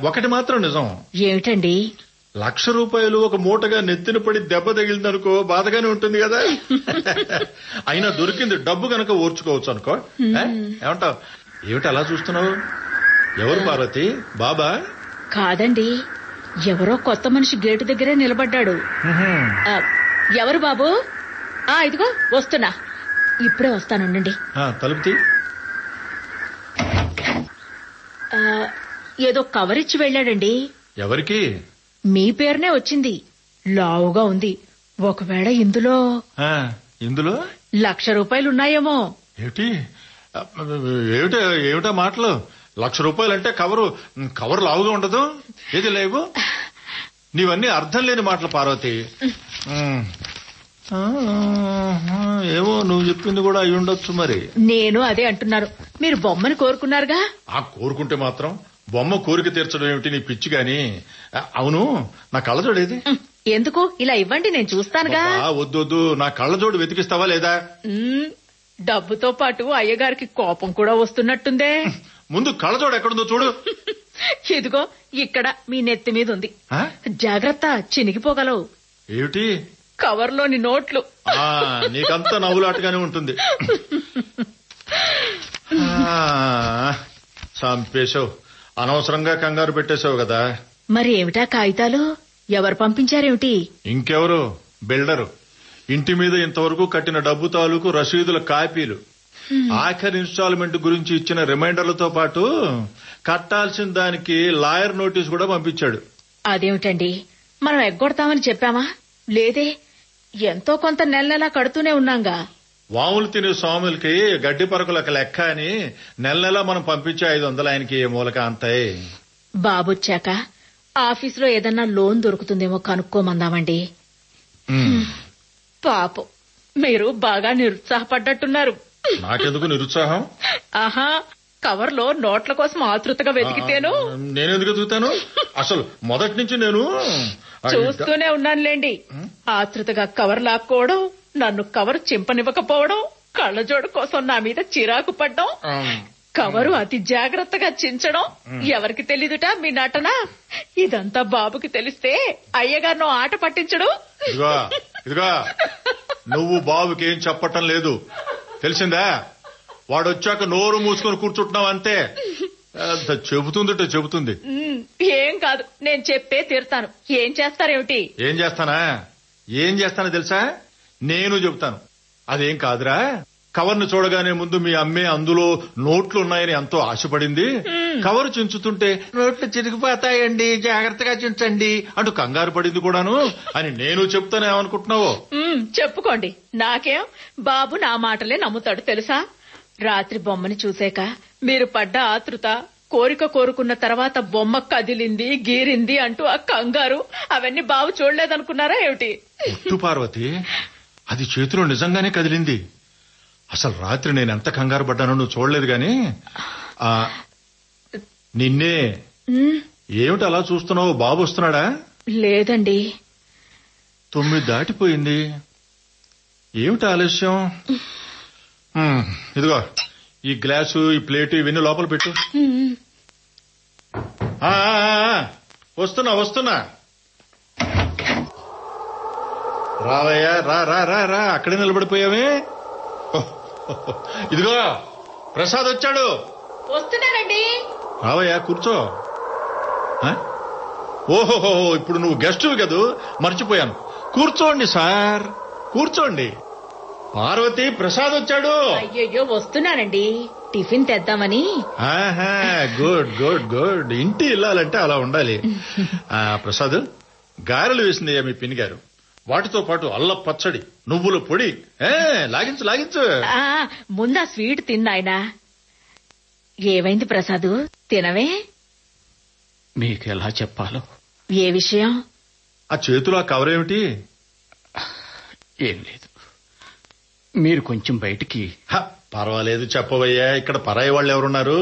ఒకటి మాత్రం నిజం. ఏమిటండి? 1,00,000 రూపాయలు ఒక మూటగా నెత్తిన పడి దెబ్బ తగిలిందనుకో బాధగానే ఉంటుంది కదా. అయినా దొరికింది డబ్బు గనక ఓర్చుకోవచ్చు అనుకో. ఏమంటావు? ఏమిటి అలా చూస్తున్నావు? ఎవరు పార్వతి? బాబా? కాదండి, ఎవరో కొత్త మనిషి గేటు దగ్గరే నిలబడ్డాడు. ఎవరు బాబు? ఇదిగో వస్తున్నా, ఇప్పుడే వస్తానుండండి. తలుపు తీ. ఏదో కవర్ ఇచ్చి వెళ్ళాడండి. ఎవరికి? మీ పేరునే వచ్చింది, లావుగా ఉంది. ఒకవేళ ఇందులో 1,00,000 రూపాయలున్నాయేమో. ఏమిటి ఏమిటా మాటలు? 1,00,000 రూపాయలంటే కవరు లావుగా ఉండదు. ఏది లేవు? నీవన్నీ అర్థం లేని మాటలు పార్వతి. ఏమో నువ్వు చెప్పింది కూడా అయి ఉండొచ్చు మరి. నేను అదే అంటున్నాను. మీరు బొమ్మని కోరుకున్నారుగా. కోరుకుంటే మాత్రం బొమ్మ కోరిక తీర్చడం ఏమిటి నీ పిచ్చి గాని? అవును, నా కళ్ళజోడేది? ఎందుకు? ఇలా ఇవ్వండి, నేను చూస్తానుగా. వద్దు, నా కళ్ళజోడు వెతికిస్తావా లేదా? డబ్బుతో పాటు అయ్యగారికి కోపం కూడా వస్తున్నట్టుందే. ముందు కళ్ళజోడు ఎక్కడుందో చూడు. ఇదిగో ఇక్కడ మీ నెత్తి మీద ఉంది. జాగ్రత్త, చినిగిపోగలవు. ఏమిటి? కవర్లోని నోట్లు. నీకంతా నవ్వులాటగానే ఉంటుంది. చంపేశావు, అనవసరంగా కంగారు పెట్టేశావు కదా. మరి ఏమిటా కాగితాలు? ఎవరు పంపించారేమిటి? ఇంకెవరు? బిల్డరు. ఇంటి మీద ఇంతవరకు కట్టిన డబ్బు తాలూకు రసీదుల కాపీలు, ఆఖరి ఇన్స్టాల్మెంట్ గురించి ఇచ్చిన రిమైండర్లతో పాటు కట్టాల్సిన దానికి లాయర్ నోటీస్ కూడా పంపించాడు. అదేమిటండి, మనం ఎగ్గొడతామని చెప్పామా? లేదే, ఎంతో కొంత నెల కడుతూనే ఉన్నాంగా. వాములు తినే స్వాములకి గడ్డి పరకులకు లెక్క అని నెల మనం పంపించే 500 ఆయనకి ఏ మూలక అంతాయి. బాబొచ్చాక ఆఫీసులో ఏదన్నా లోన్ దొరుకుతుందేమో కనుక్కోమందామండి. పాపం, మీరు బాగా నిరుత్సాహపడ్డట్టున్నారు. నాకెందుకు నిరుత్సాహం? కవర్లో నోట్ల కోసం ఆతృతగా వెతికితేను. నేనెందుకు వెతుకుతాను? అసలు మొదటి నుంచి నేను చూస్తూనే ఉన్నానులేండి. ఆతృతగా కవర్ లాక్కోవడం, నన్ను కవర్ చింపనివ్వకపోవడం, కళ్ళజోడు కోసం నా మీద చిరాకు పడ్డం, కవరు అతి జాగ్రత్తగా చించడం. ఎవరికి తెలీదుట మీ నటన? ఇదంతా బాబుకి తెలిస్తే అయ్యగారినో ఆట పట్టించడు. ఇదిగా నువ్వు బాబుకి ఏం చెప్పటం లేదు, తెలిసిందా? వాడొచ్చాక నోరు మూసుకొని కూర్చుంటున్నావు అంతే. చెబుతుంది. ఏం కాదు, నేను చెప్పే తీరుతాను. ఏం చేస్తారేమిటి? ఏం చేస్తానో తెలుసా? నేను చెబుతాను. అదేం కాదురా, కవర్ను చూడగానే ముందు మీ అమ్మే అందులో నోట్లు ఉన్నాయని ఎంతో ఆశపడింది. కవరు చించుతుంటే నోట్లు చిరిగిపోతాయండి, జాగ్రత్తగా చించండి అంటూ కంగారు పడింది కూడాను అని నేను చెప్తానేమనుకుంటున్నావో. చెప్పుకోండి, నాకేం, బాబు నా మాటలే నమ్ముతాడు తెలుసా. రాత్రి బొమ్మని చూసాక మీరు పడ్డ ఆతృత, కోరిక కోరుకున్న తర్వాత బొమ్మ కదిలింది, గీరింది అంటూ ఆ కంగారు, అవన్నీ బాబు చూడలేదనుకున్నారా ఏమిటి? పార్వతి, అది చేతిలో నిజంగానే కదిలింది. అసలు రాత్రి నేను ఎంత కంగారు పడ్డానో నువ్వు చూడలేదు గాని. నిన్నే. ఏమిటి అలా చూస్తున్నావు? బాబు వస్తున్నాడా? లేదండి. 9 దాటిపోయింది. ఏమిటి ఆలస్యం? ఇదిగో ఈ గ్లాసు, ఈ ప్లేటు, ఇవన్నీ లోపల పెట్టు. వస్తున్నా. రావయ్యా, రా. అక్కడే నిలబడిపోయావే. ఇదిగో ప్రసాద్ వచ్చాడు. వస్తున్నానండి. రావయ్యా, కూర్చో. ఓహోహో, ఇప్పుడు నువ్వు గెస్టువి కదూ, మర్చిపోయాను. కూర్చోండి సార్, కూర్చోండి. పార్వతి, ప్రసాద్ వచ్చాడు. అయ్యయ్యో, వస్తున్నానండి. టిఫిన్ తెద్దామని. గుడ్. ఇంటి ఇల్లాలంటే అలా ఉండాలి. ప్రసాద్, గారెలు వేసిందయ్యా మీ పిన్ని గారు. వాటితో పాటు అల్ల పచ్చడి, నువ్వుల పొడి. లాగించు. ముందా స్వీట్ తిన్నాయన. ఏమైంది ప్రసాద్, తినవే? మీకు ఎలా చెప్పాలో. ఏ విషయం? ఆ చేతిలో ఆ కవర్ ఏమిటి? ఏం లేదు, మీరు కొంచెం బయటికి. పర్వాలేదు చెప్పవయ్యా, ఇక్కడ పరాయి వాళ్ళు ఎవరున్నారు?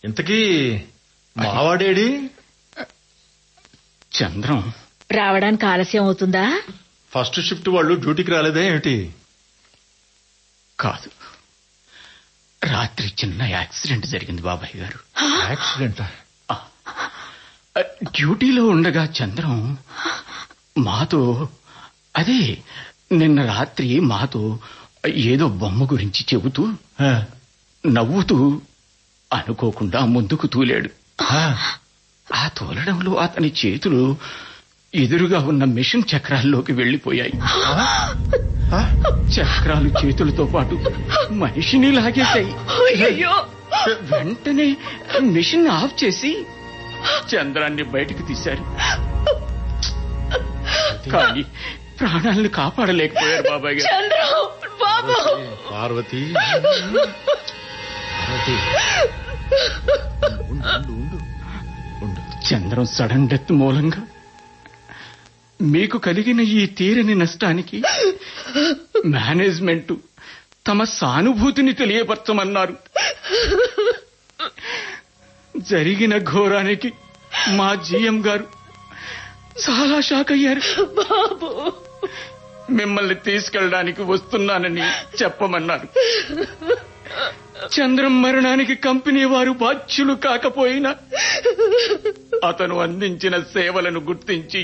ఇంతకీ మావాడేడి? చంద్రం రావడానికి ఆలస్యం అవుతుందా? ఫస్ట్ షిఫ్ట్ వాళ్ళు డ్యూటీకి రాలేదా ఏమిటి? కాదు, రాత్రి చిన్న యాక్సిడెంట్ జరిగింది బాబాయ్ గారు. యాక్సిడెంట్? డ్యూటీలో ఉండగా చంద్రం మాతో, అదే నిన్న రాత్రి మాతో ఏదో బొమ్మ గురించి చెబుతూ నవ్వుతూ అనుకోకుండా ముందుకు తూలాడు. ఆ తోలడంలో అతని చేతులు ఎదురుగా ఉన్న మిషన్ చక్రాల్లోకి వెళ్లిపోయాయి. చక్రాలు చేతులతో పాటు మనిషిని లాగేశాయి. వెంటనే మిషన్ ఆఫ్ చేసి చంద్రాన్ని బయటికి తీశారు. కానీ ప్రాణాలను కాపాడలేకపోయారు బాబాయ్ గారు. పార్వతి, చంద్రం సడన్ డెత్ మూలంగా మీకు కలిగిన ఈ తీరని నష్టానికి మేనేజ్మెంట్ తమ సానుభూతిని తెలియపరచమన్నారు. జరిగిన ఘోరానికి మా జీఎం గారు చాలా షాక్ అయ్యారు. బాబు, మిమ్మల్ని తీసుకెళ్ళడానికి వస్తున్నానని చెప్పమన్నారు. చంద్రం మరణానికి కంపెనీ వారు బాధ్యులు కాకపోయినా అతను అందించిన సేవలను గుర్తించి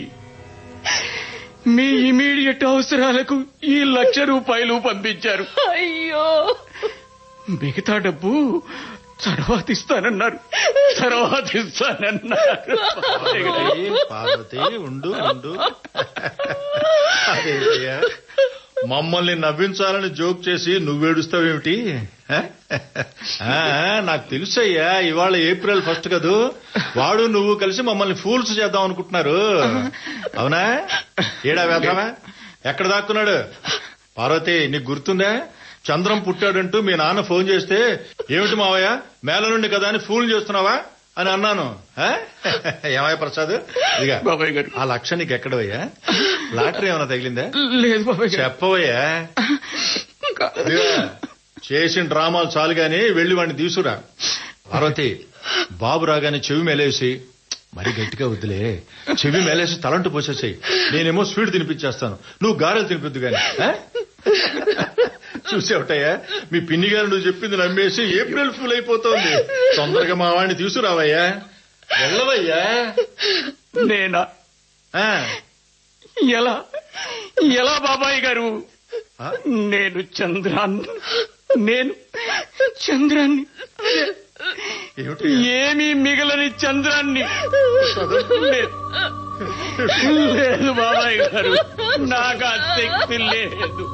మీ ఇమీడియట్ అవసరాలకు ఈ ₹1,00,000 పంపించారు. అయ్యో, మిగతా డబ్బు తర్వాత ఇస్తానన్నారు. పార్వతి ఉండు. అదేయ్యా, మమ్మల్ని నవ్వించాలని జోక్ చేసి నువ్వేడుస్తావేమిటి? నాకు తెలుసయ్యా, ఇవాళ ఏప్రిల్ 1 కదూ. వాడు నువ్వు కలిసి మమ్మల్ని ఫూల్స్ చేద్దాం అనుకుంటున్నారు. అవునా? ఏడా వేద్దామా? ఎక్కడ దాక్కున్నాడు? పార్వతి, నీకు గుర్తుందా? చంద్రం పుట్టాడంటూ మీ నాన్న ఫోన్ చేస్తే, ఏమిటి మావయ్య మేళ నుండి కదా అని ఫూల్ చేస్తున్నావా అని అన్నాను. ఏమయ్య ప్రసాద్, ఇదిగా బాబాయ్ గారు, ఆ లక్ష నీకు ఎక్కడవయ్యా? లాటరీ ఏమైనా తగిలిందా? లేదు బాబాయ్, చెప్పవయ్యా. చేసిన డ్రామాలు చాలు గాని వెళ్లి వాడిని తీసుకురా. పార్వతి, బాబు రాగానే చెవి మేలేసి, మరీ గట్టిగా వద్దులే, చెవి మేలేసి తలంటు పోసేసాయి. నేనేమో స్వీట్ తినిపించేస్తాను, నువ్వు గారెలు తినిపిద్దు గాని. చూసేవటయ్యా, మీ పిన్ని గారు నువ్వు చెప్పింది నమ్మేసి ఏప్రిల్ ఫుల్ అయిపోతోంది. తొందరగా మా వాడిని తీసుకురావయ్యా. వెళ్ళవయ్యా. నేనా? ఎలా ఎలా బాబాయ్ గారు? నేను చంద్రాన్ని ఏమీ మిగలని చంద్రాన్ని. లేదు బాబాయ్ గారు, నాకు ఆ శక్తి లేదు.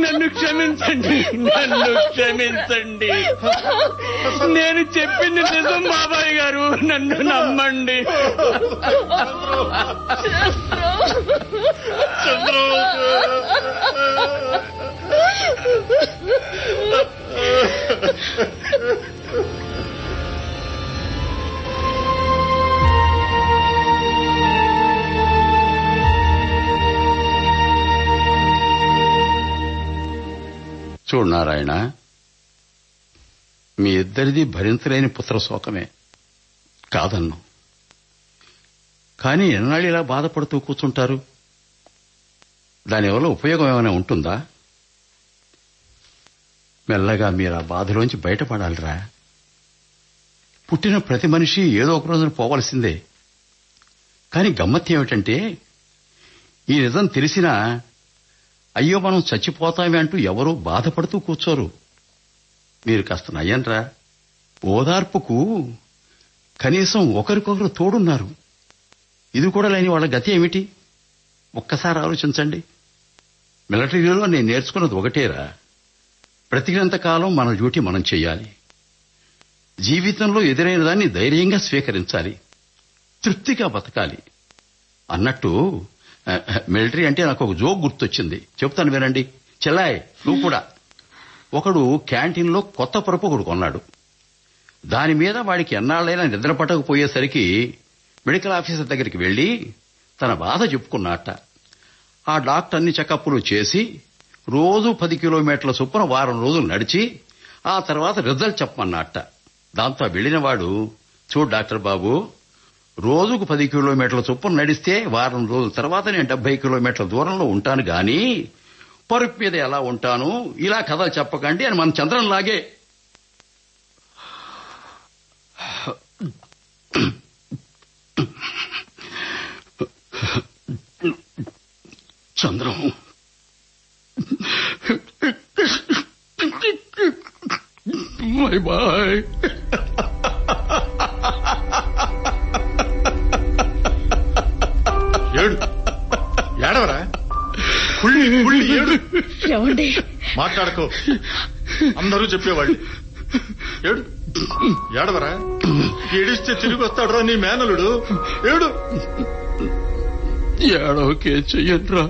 నన్ను క్షమించండి. నేను చెప్పింది నిజం బాబాయ్ గారు, నన్ను నమ్మండి. చూడు నారాయణ, మీ ఇద్దరిది భరించలేని పుత్రశోకమే కాదన్ను. కానీ ఎన్నాళ్ళు ఇలా బాధపడుతూ కూర్చుంటారు? దానివల్ల ఉపయోగం ఏమైనా ఉంటుందా? మెల్లగా మీరు ఆ బాధలోంచి బయటపడాలిరా. పుట్టిన ప్రతి మనిషి ఏదో ఒక రోజున పోవలసిందే. కానీ గమ్మత్తు ఏమిటంటే, ఈ నిజం తెలిసినా అయ్యో మనం చచ్చిపోతామే అంటూ ఎవరూ బాధపడుతూ కూర్చోరు. మీరు కాస్త నయ్యండ్రా. ఓదార్పుకు కనీసం ఒకరికొకరు తోడున్నారు. ఇది కూడా లేని వాళ్ళ గతి ఏమిటి? ఒక్కసారి ఆలోచించండి. మిలిటరీలో నేను నేర్చుకున్నది ఒకటేరా, బ్రతికినంతకాలం మన డ్యూటీ మనం చెయ్యాలి. జీవితంలో ఎదురైన దాన్ని ధైర్యంగా స్వీకరించాలి, తృప్తిగా బతకాలి అన్నట్టు. మిలిటరీ అంటే నాకు ఒక జోక్ గుర్తొచ్చింది, చెప్తాను వినండి. చెల్లాయ్, నువ్వు కూడా. ఒకడు క్యాంటీన్లో కొత్త పరుపు ఒకడు కొన్నాడు. దాని మీద వాడికి ఎన్నాళ్ళైనా నిద్ర పట్టకపోయేసరికి మెడికల్ ఆఫీసర్ దగ్గరికి వెళ్లి తన బాధ చెప్పుకున్నట్ట. ఆ డాక్టర్ అన్ని చెకప్లు చేసి రోజు 10 కిలోమీటర్ల చొప్పున వారం రోజులు నడిచి ఆ తర్వాత రిజల్ట్ చెప్పమన్నట్ట. దాంతో వెళ్లిన వాడు, చూడు డాక్టర్ బాబు, రోజుకు 10 కిలోమీటర్ల చొప్పున నడిస్తే వారం రోజుల తర్వాత నేను 70 కిలోమీటర్ల దూరంలో ఉంటాను గాని పరుపు మీద ఎలా ఉంటాను, ఇలా కథలు చెప్పకండి అని మన చంద్రం లాగే. Chandram, bye bye. ఏడు ఏడవరా, కుళ్ళి కుళ్ళి ఏడు. ఏమండి, మాట్లాడుకో, అందరూ చెప్పేవాళ్ళు. ఏడు ఏడవరా, ఏడిస్తే తిరిగి వస్తాడురా నీ మేనలుడు. ఏడు. ఏడవకే చెయ్యరా.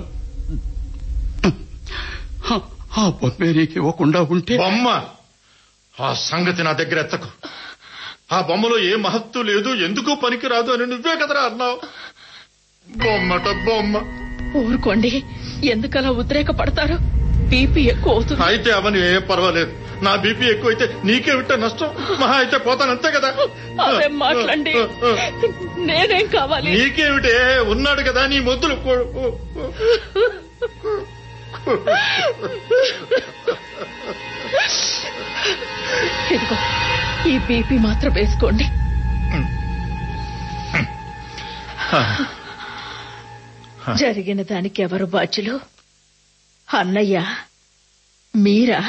ఆ బొమ్మే నీకు ఇవ్వకుండా ఉంటే. బొమ్మ, ఆ సంగతి నా దగ్గర ఎత్తకు. ఆ బొమ్మలో ఏ మహత్తు లేదు, ఎందుకు పనికిరాదు అని నువ్వే కదరా అన్నావు. బొమ్మట బొమ్మ. ఊరుకోండి, ఎందుకలా ఉద్రేక పడతారు? బీపీ ఎక్కువ అవుతుంది. అయితే అవని ఏ పర్వాలేదు, నా బీపీ ఎక్కువైతే నీకే విట్ట నష్టం. మహా అయితే పోతానంతే కదా. అవేం మాట్లాడండి, నేనేం కావాలి? నీకేమిటే, ఉన్నాడు కదా నీ మొద్దులు. ఇదిగో, ఈ బీపీ మాత్రం వేసుకోండి. జరిగిన దానికి ఎవరు బాధ్యులు? అన్నయ్య, మీరా,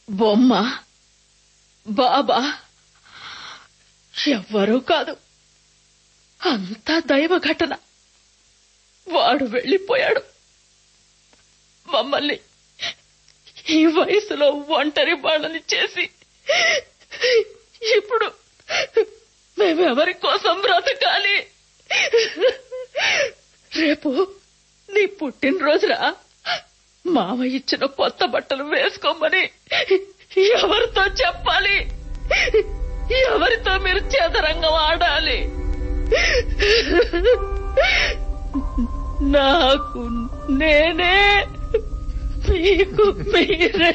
బొమ్మ, బాబా? ఎవ్వరూ కాదు, అంతా దైవ ఘటన. వాడు వెళ్లిపోయాడు. మమ్మల్ని ఈ వయసులో ఒంటరి బాళ్ళని చేసి ఇప్పుడు మేమెవరి కోసం బ్రతకాలి? రేపు నీ పుట్టినరోజురా, మామ ఇచ్చిన కొత్త బట్టలు వేసుకోమని ఎవరితో చెప్పాలి? ఎవరితో మీరు చేదరంగం ఆడాలి? నాకు నేనే, మీకు మీరే.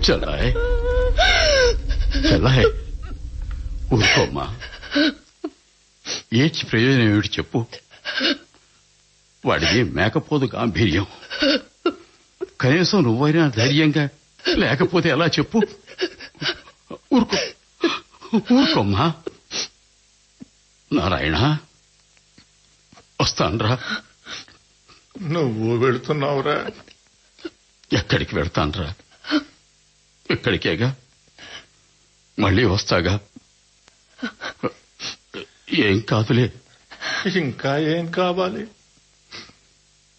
చలాయ్ చలాయ్, ఊరుకోమ్మా. ఏడ్చి ప్రయోజనం ఏమిటి చెప్పు? వాడిది మేకపోదు గాంభీర్యం. కనీసం నువ్వైనా ధైర్యంగా లేకపోతే ఎలా చెప్పు? ఊరుకో, ఊరుకోమ్మా. నారాయణ, వస్తాన్రా. నువ్వు వెళుతున్నావురా? ఎక్కడికి వెళ్తాన్రా? ఇక్కడికేగా, మళ్ళీ వస్తాగా. ఏం కాదులే. ఇంకా ఏం కావాలి?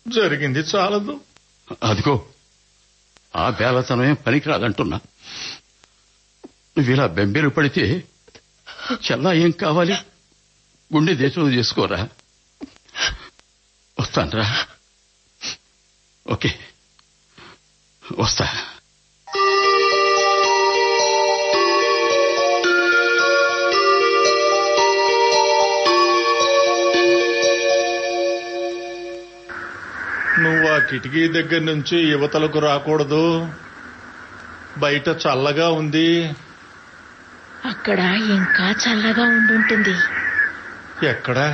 జరిగింది చాలదు. అదిగో, ఆ బేలతనమే పనికిరాదంటున్నా. నువ్విలా బెంబేలు పడితే చల్లా ఏం కావాలి? గుండె దేశంలో చేసుకోరా. వస్తాన్రా. ఓకే, వస్తా. నువ్వు ఆ కిటికీ దగ్గర నుంచి యువతలకు రాకూడదు. బయట చల్లగా ఉంది. అక్కడ ఇంకా చల్లగా ఉండుంటుంది. ఎక్కడా?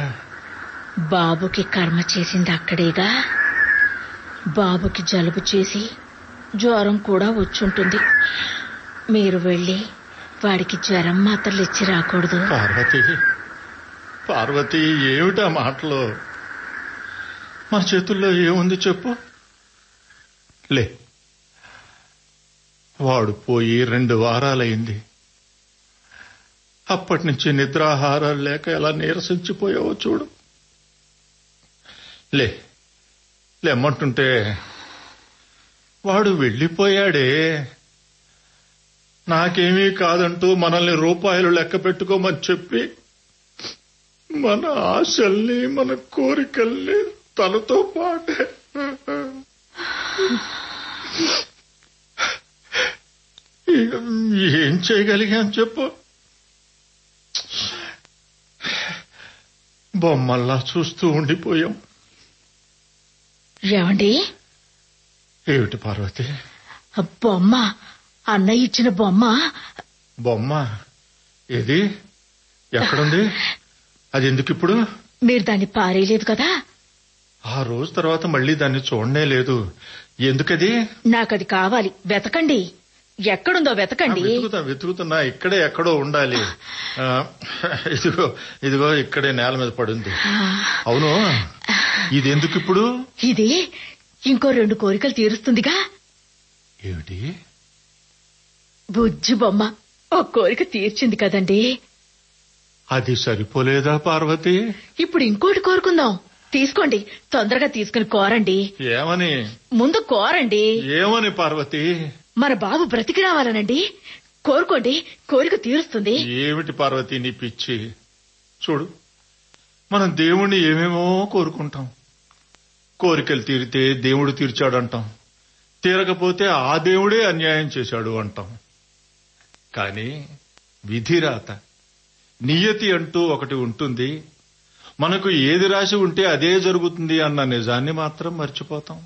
బాబుకి కర్మ చేసింది అక్కడేగా. బాబుకి జలుబు చేసి జ్వరం కూడా వచ్చుంటుంది. మీరు వెళ్ళి వాడికి జ్వరం మాత్రలు ఇచ్చి రాకూడదు? పార్వతి, పార్వతి, ఏమిటా మాటలు? మన చేతుల్లో ఏముంది చెప్పు? లే, వాడు పోయి 2 వారాలైంది. అప్పటి నుంచి నిద్రాహారాలు లేక ఎలా నీరసించిపోయావో చూడు. లేమ్మంటుంటే వాడు వెళ్ళిపోయాడే. నాకేమీ కాదంటూ మనల్ని రూపాయలు లెక్క పెట్టుకోమని చెప్పి మన ఆశల్ని, మన కోరికల్ని తనతో పాటే ఏం చేయగలిగాం చెప్పు? బొమ్మల్లా చూస్తూ ఉండిపోయాం. ఏమండి? ఏమిటి పార్వతి? బొమ్మ, అన్నయ్య ఇచ్చిన బొమ్మ. బొమ్మ ఏది? ఎక్కడుంది? అది ఎందుకు ఇప్పుడు? మీరు దాన్ని పారేయలేదు కదా. ఆ రోజు తర్వాత మళ్ళీ దాన్ని చూడనే లేదు. ఎందుకది? నాకది కావాలి, వెతకండి. ఎక్కడుందో వెతకండి. వెతుకుతున్నా, ఇక్కడే ఎక్కడో ఉండాలి. ఇదిగో ఇక్కడే నేల మీద పడుంది. అవును, ఇది ఎందుకు ఇప్పుడు? ఇది ఇంకో 2 కోరికలు తీరుస్తుందిగా. ఏమిటి? బుజ్జి బొమ్మ ఓ కోరిక తీర్చింది కదండి. అది సరిపోలేదా పార్వతి? ఇప్పుడు ఇంకోటి కోరుకుందాం. తీసుకోండి, తొందరగా తీసుకుని కోరండి. ఏమని? ముందు కోరండి. ఏమని పార్వతి? మన బాబు బ్రతికి రావాలనండి. కోరుకోండి, కోరిక తీరుస్తుంది. ఏమిటి పార్వతి నీ పిచ్చి? చూడు, మనం దేవుణ్ణి ఏమేమో కోరుకుంటాం. కోరికలు తీరితే దేవుడు తీర్చాడంటాం, తీరకపోతే ఆ దేవుడే అన్యాయం చేశాడు అంటాం. కానీ విధిరాత, నియతి అంటూ ఒకటి ఉంటుంది. మనకు ఏది రాసి ఉంటే అదే జరుగుతుంది అన్న నిజాన్ని మాత్రం మర్చిపోతాం.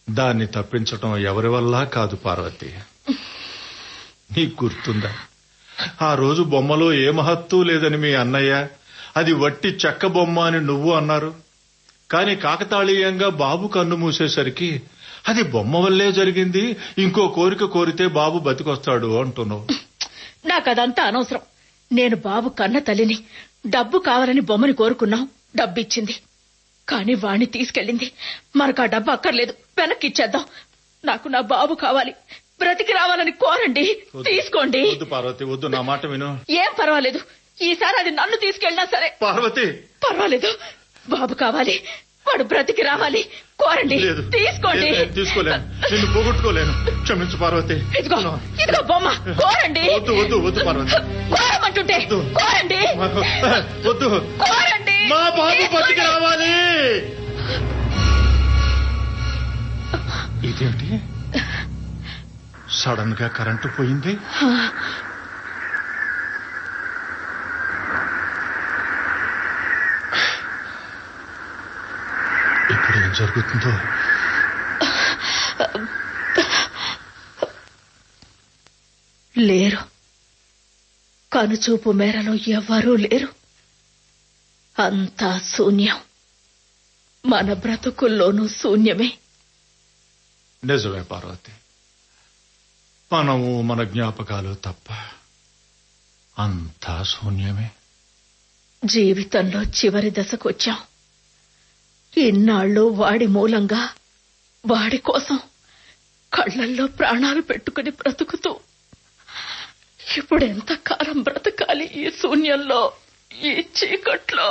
దాన్ని తప్పించటం ఎవరి వల్ల కాదు పార్వతి. నీకు గుర్తుందా, ఆ రోజు బొమ్మలో ఏ మహత్తు లేదని మీ అన్నయ్య, అది వట్టి చెక్క బొమ్మ అని నువ్వు అన్నారు. కాని కాకతాళీయంగా బాబు కన్ను మూసేసరికి అది బొమ్మ వల్లే జరిగింది, ఇంకో కోరిక కోరితే బాబు బతికొస్తాడు అంటున్నావు. నాకదంతా అనవసరం. నేను బాబు కన్న తల్లిని. డబ్బు కావాలని బొమ్మని కోరుకున్నాం, డబ్బిచ్చింది. కాని వాణ్ణి తీసుకెళ్ళింది. మనకు ఆ డబ్బు అక్కర్లేదు, వెనక్కి ఇచ్చేద్దాం. నాకు నా బాబు కావాలి, బ్రతికి రావాలని కోరండి. తీసుకోండి. వద్దు పార్వతి, వద్దు, నా మాట విను. ఏం పర్వాలేదు, ఈసారి అది నన్ను తీసుకెళ్ళినా సరే పార్వతి. పర్వాలేదు. బాబు కావాలి, వాడు బ్రతికి రావాలి. కోరండి, తీసుకోండి. తీసుకోలేను, నిన్ను పోగొట్టుకోలేను. క్షమించు పార్వతి. ఇదిగో బొమ్మ, కోరండి. వద్దు వద్దు వద్దు పార్వతి. కోరమంటుంటే కోరండి. వద్దు, కోరండి. మా బాబు బతికి రావాలి. ఇదేంటి, సడన్ గా కరెంటు పోయింది? ఇప్పుడు ఏం జరుగుతుందో? లేరు, కనుచూపు మేరలో ఎవ్వరూ లేరు. అంతా శూన్యం. మన బ్రతుకుల్లోనూ శూన్యమే. నిజమే పార్వతి, మనము మన జ్ఞాపకాలు తప్ప అంతా శూన్యమే. జీవితంలో చివరి దశకొచ్చాం. ఇన్నాళ్ళు వాడి మూలంగా, వాడి కోసం కళ్లల్లో ప్రాణాలు పెట్టుకుని బ్రతుకుతూ ఇప్పుడు ఎంతకాలం బ్రతకాలి ఈ శూన్యంలో, ఈ చీకట్లో?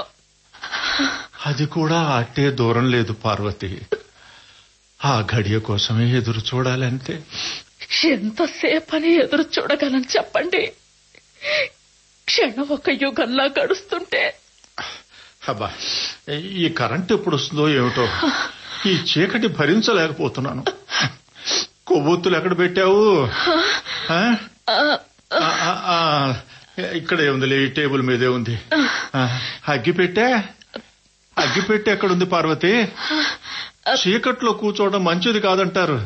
అది కూడా అట్టే దూరం లేదు పార్వతి. ఆ గడియ కోసమే ఎదురు చూడాలంతే. ఎంతసేపని ఎదురు చూడగలను చెప్పండి? క్షణం ఒక యుగంలా గడుస్తుంటే. అబ్బా, ఈ కరెంట్ ఎప్పుడు వస్తుందో ఏమిటో. ఈ చీకటి భరించలేకపోతున్నాను. కొవ్వొత్తులు ఎక్కడ పెట్టావు? ఇక్కడే ఉందిలే, ఈ టేబుల్ మీదే ఉంది. అగ్గిపెట్టె ఎక్కడుంది పార్వతి? చీకట్లో కూర్చోవడం మంచిది కాదంటారు.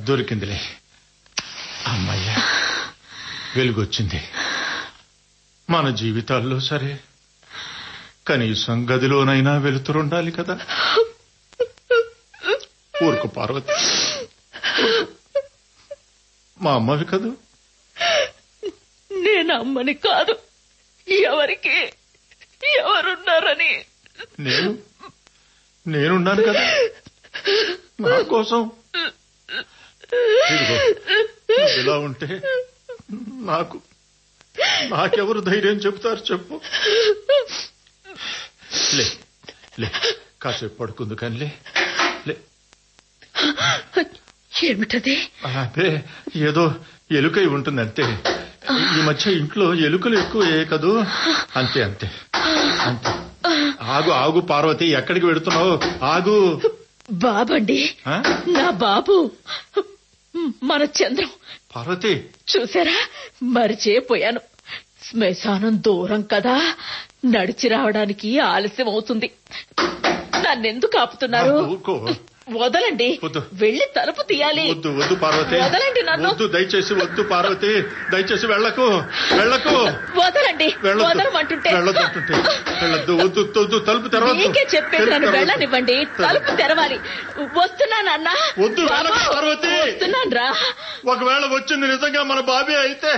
దొరికిందిలే. అమ్మయ్యా, వెలుగొచ్చింది. మన జీవితాల్లో సరే కనీసం గదిలోనైనా వెలుతురుండాలి కదా. ఊరుకు పార్వతి, మా అమ్మవి కదూ. నేను అమ్మని కాదు, ఎవరికి ఎవరున్నారని. నేనున్నాను కదా నా కోసం. ఇలా ఉంటే నాకెవరు ధైర్యం చెబుతారు చెప్పు. లే కాసేపు పడుకుందు కానీ. ఏమిటది? అదే ఏదో ఎలుకై ఉంటుందంతే. ఈ మధ్య ఇంట్లో ఎలుకలు ఎక్కువ కదూ. అంతే అంతే అంతే. ఆగు పార్వతి, ఎక్కడికి వెడుతున్నావు? ఆగు. బాబండి, నా బాబు, మన చంద్రం. పార్వతి, చూసారా, మరిచేపోయాను. శ్మశానం దూరం కదా, నడిచి రావడానికి ఆలస్యం అవుతుంది. నన్నెందుకు ఆపుతున్నారు? వదలండి, వెళ్ళి తలుపు తీయాలి. వద్దు వద్దు పార్వతి, వదలండి నన్ను. వద్దు, దయచేసి వద్దు పార్వతి, దయచేసి వెళ్ళకు వెళ్ళకు. వదలండి, వదలమంటుంటే. వెళ్ళొద్దు, వద్దు వద్దు, తలుపు తెరవద్దు. మీకే చెప్పేది, నన్ను వెళ్ళనివ్వండి, తలుపు తెరవాలి. వస్తున్నానన్నా. వద్దు పార్వతి, వస్తున్నాను రా. ఒకవేళ వచ్చింది నిజంగా మన బాబే అయితే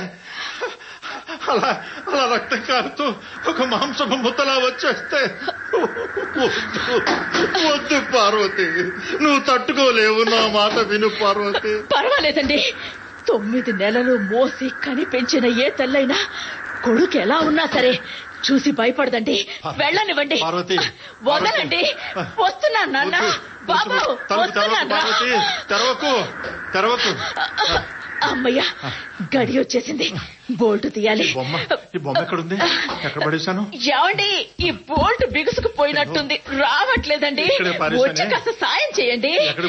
అలా అలా రక్తం కారుతూ ఒక మాంసపు ముద్దలా వచ్చేస్తే వద్దు పార్వతి, నువ్వు తట్టుకోలేవు. నా మాట విను పార్వతి. పర్వాలేదండి, 9 నెలలు మోసి కనిపెంచిన ఏ తల్లైనా కొడుకు ఎలా ఉన్నా సరే చూసి భయపడదండి. వెళ్ళనివ్వండి. పార్వతి, వదలండి. వస్తున్నాను నాన్న. బాబు వస్తున్నాను. తెరవకు. అమ్మయ్యా, గడి వచ్చేసింది. బోల్ట్ తీయాలి. ఈ బొమ్మ ఎక్కడుంది? ఎక్కడ పడేశాను? ఏమండి, ఈ బోల్ట్ బిగుసుకుపోయినట్టుంది, రావట్లేదండి. వచ్చి కాస్త సాయం చేయండి. ఎక్కడ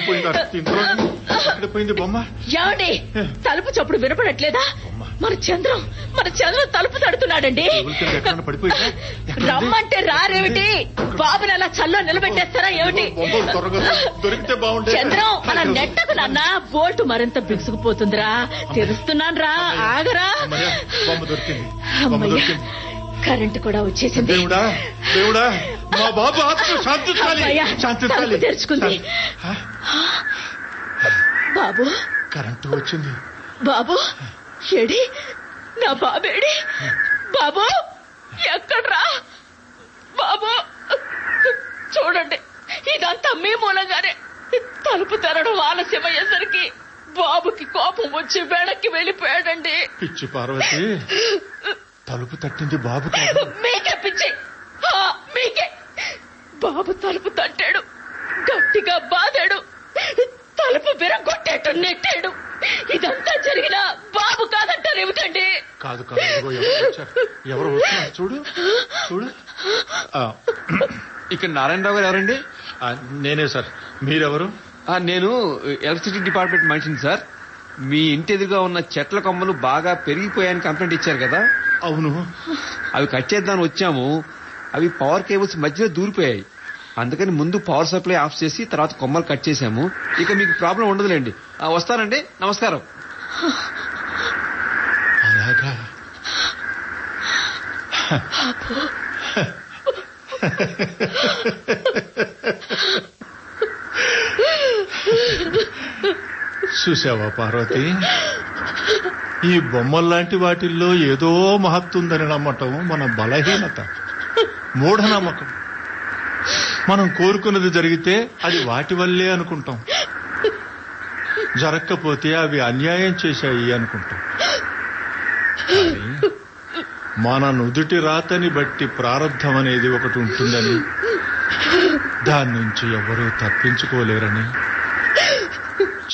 పోయింది బొమ్మ? ఏమండి, తలుపు చప్పుడు వినపడట్లేదా? మన చంద్రం తలుపు తడుతున్నాడండి. రమ్మంటే రారేమిటి? బాబుని అలా చల్లో నిలబెట్టేస్తారా ఏమిటి? చంద్రం, అలా నెట్టకు నాన్న, బోల్ట్ మరింత బిగుసుకుపోతుందిరా. తెలుస్తున్నాను రా, ఆగరా. అమ్మయ్య, కరెంటు కూడా వచ్చేసింది. తలుపు తెరుచుకుంది. బాబు, కరెంటు వచ్చింది. బాబు ఏడి? నా బాబేడి? బాబు ఎక్కడ్రా? బాబు చూడండి, ఇదంతా మీ మూలంగానే. తలుపు తెరడం ఆలస్యమయ్యేసరికి బాబుకి కోపం వచ్చి వెనక్కి వెళ్ళిపోయాడండి. పిచ్చి పార్వతి, తలుపు తట్టింది బాబు. మీకే పిచ్చి, మీకే. బాబు తలుపు తట్టాడు, గట్టిగా బాదాడు, తలుపు విరగొట్టేట్టు నెట్టాడు. ఇదంతా జరిగినా బాబు కాదంటారు ఏమిటండి? కాదు, ఎవరు వస్తున్నారు చూడు. ఇక్కడ నారాయణరావు గారు ఎవరండి? నేనే సార్. మీరెవరు? నేను ఎలక్ట్రిసిటీ డిపార్ట్మెంట్ మనిషిని సార్. మీ ఇంటి ఎదురుగా ఉన్న చెట్ల కొమ్మలు బాగా పెరిగిపోయాయని కంప్లైంట్ ఇచ్చారు కదా? అవును. అవి కట్ చేద్దామని వచ్చాము. అవి పవర్ కేబుల్స్ మధ్యలో దూరిపోయాయి. అందుకని ముందు పవర్ సప్లై ఆఫ్ చేసి తర్వాత కొమ్మలు కట్ చేశాము. ఇక మీకు ప్రాబ్లం ఉండదులేండి. వస్తానండి, నమస్కారం. అలాగా? చూసావా పార్వతి, ఈ బొమ్మల్లాంటి వాటిల్లో ఏదో మహత్తుందని నమ్మటం మన బలహీనత, మూఢనమ్మకం. మనం కోరుకున్నది జరిగితే అది వాటి వల్లే అనుకుంటాం, జరగకపోతే అవి అన్యాయం చేశాయి అనుకుంటాం. మన నుదుటి రాతని బట్టి ప్రారంధం అనేది ఒకటి ఉంటుందని, దాని నుంచి ఎవరూ తప్పించుకోలేరని,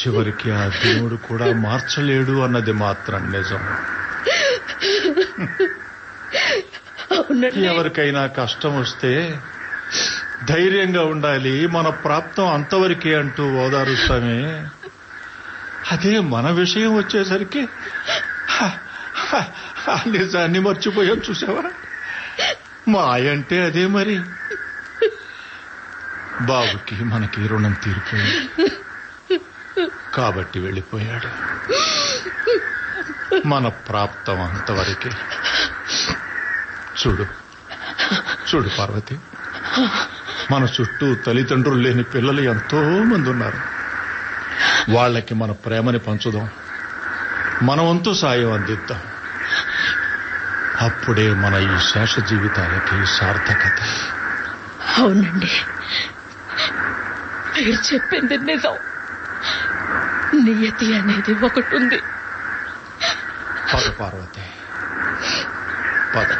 చివరికి ఆ దేవుడు కూడా మార్చలేడు అన్నది మాత్రం నిజం. ఎవరికైనా కష్టం వస్తే ధైర్యంగా ఉండాలి, మన ప్రాప్తం అంతవరకే అంటూ ఓదారుస్తామే. అదే మన విషయం వచ్చేసరికి నిజాన్ని మర్చిపోయాం. చూసావా, మాయంటే అదే మరి. బాబుకి మనకి రుణం తీరిపోయింది కాబట్టి వెళ్ళిపోయాడు. మన ప్రాప్తం అంతవరకే. చూడు పార్వతి, మన చుట్టూ తల్లిదండ్రులు లేని పిల్లలు ఎంతో మంది ఉన్నారు. వాళ్ళకి మన ప్రేమని పంచుదాం, మన వంతు సాయం అందిద్దాం. అప్పుడే మన ఈ శేష జీవితాలకి సార్థకత. అవునండి, మీరు చెప్పింది నిజం. నియతి అనేది ఒకటి ఉంది. పద పార్వతి, పద.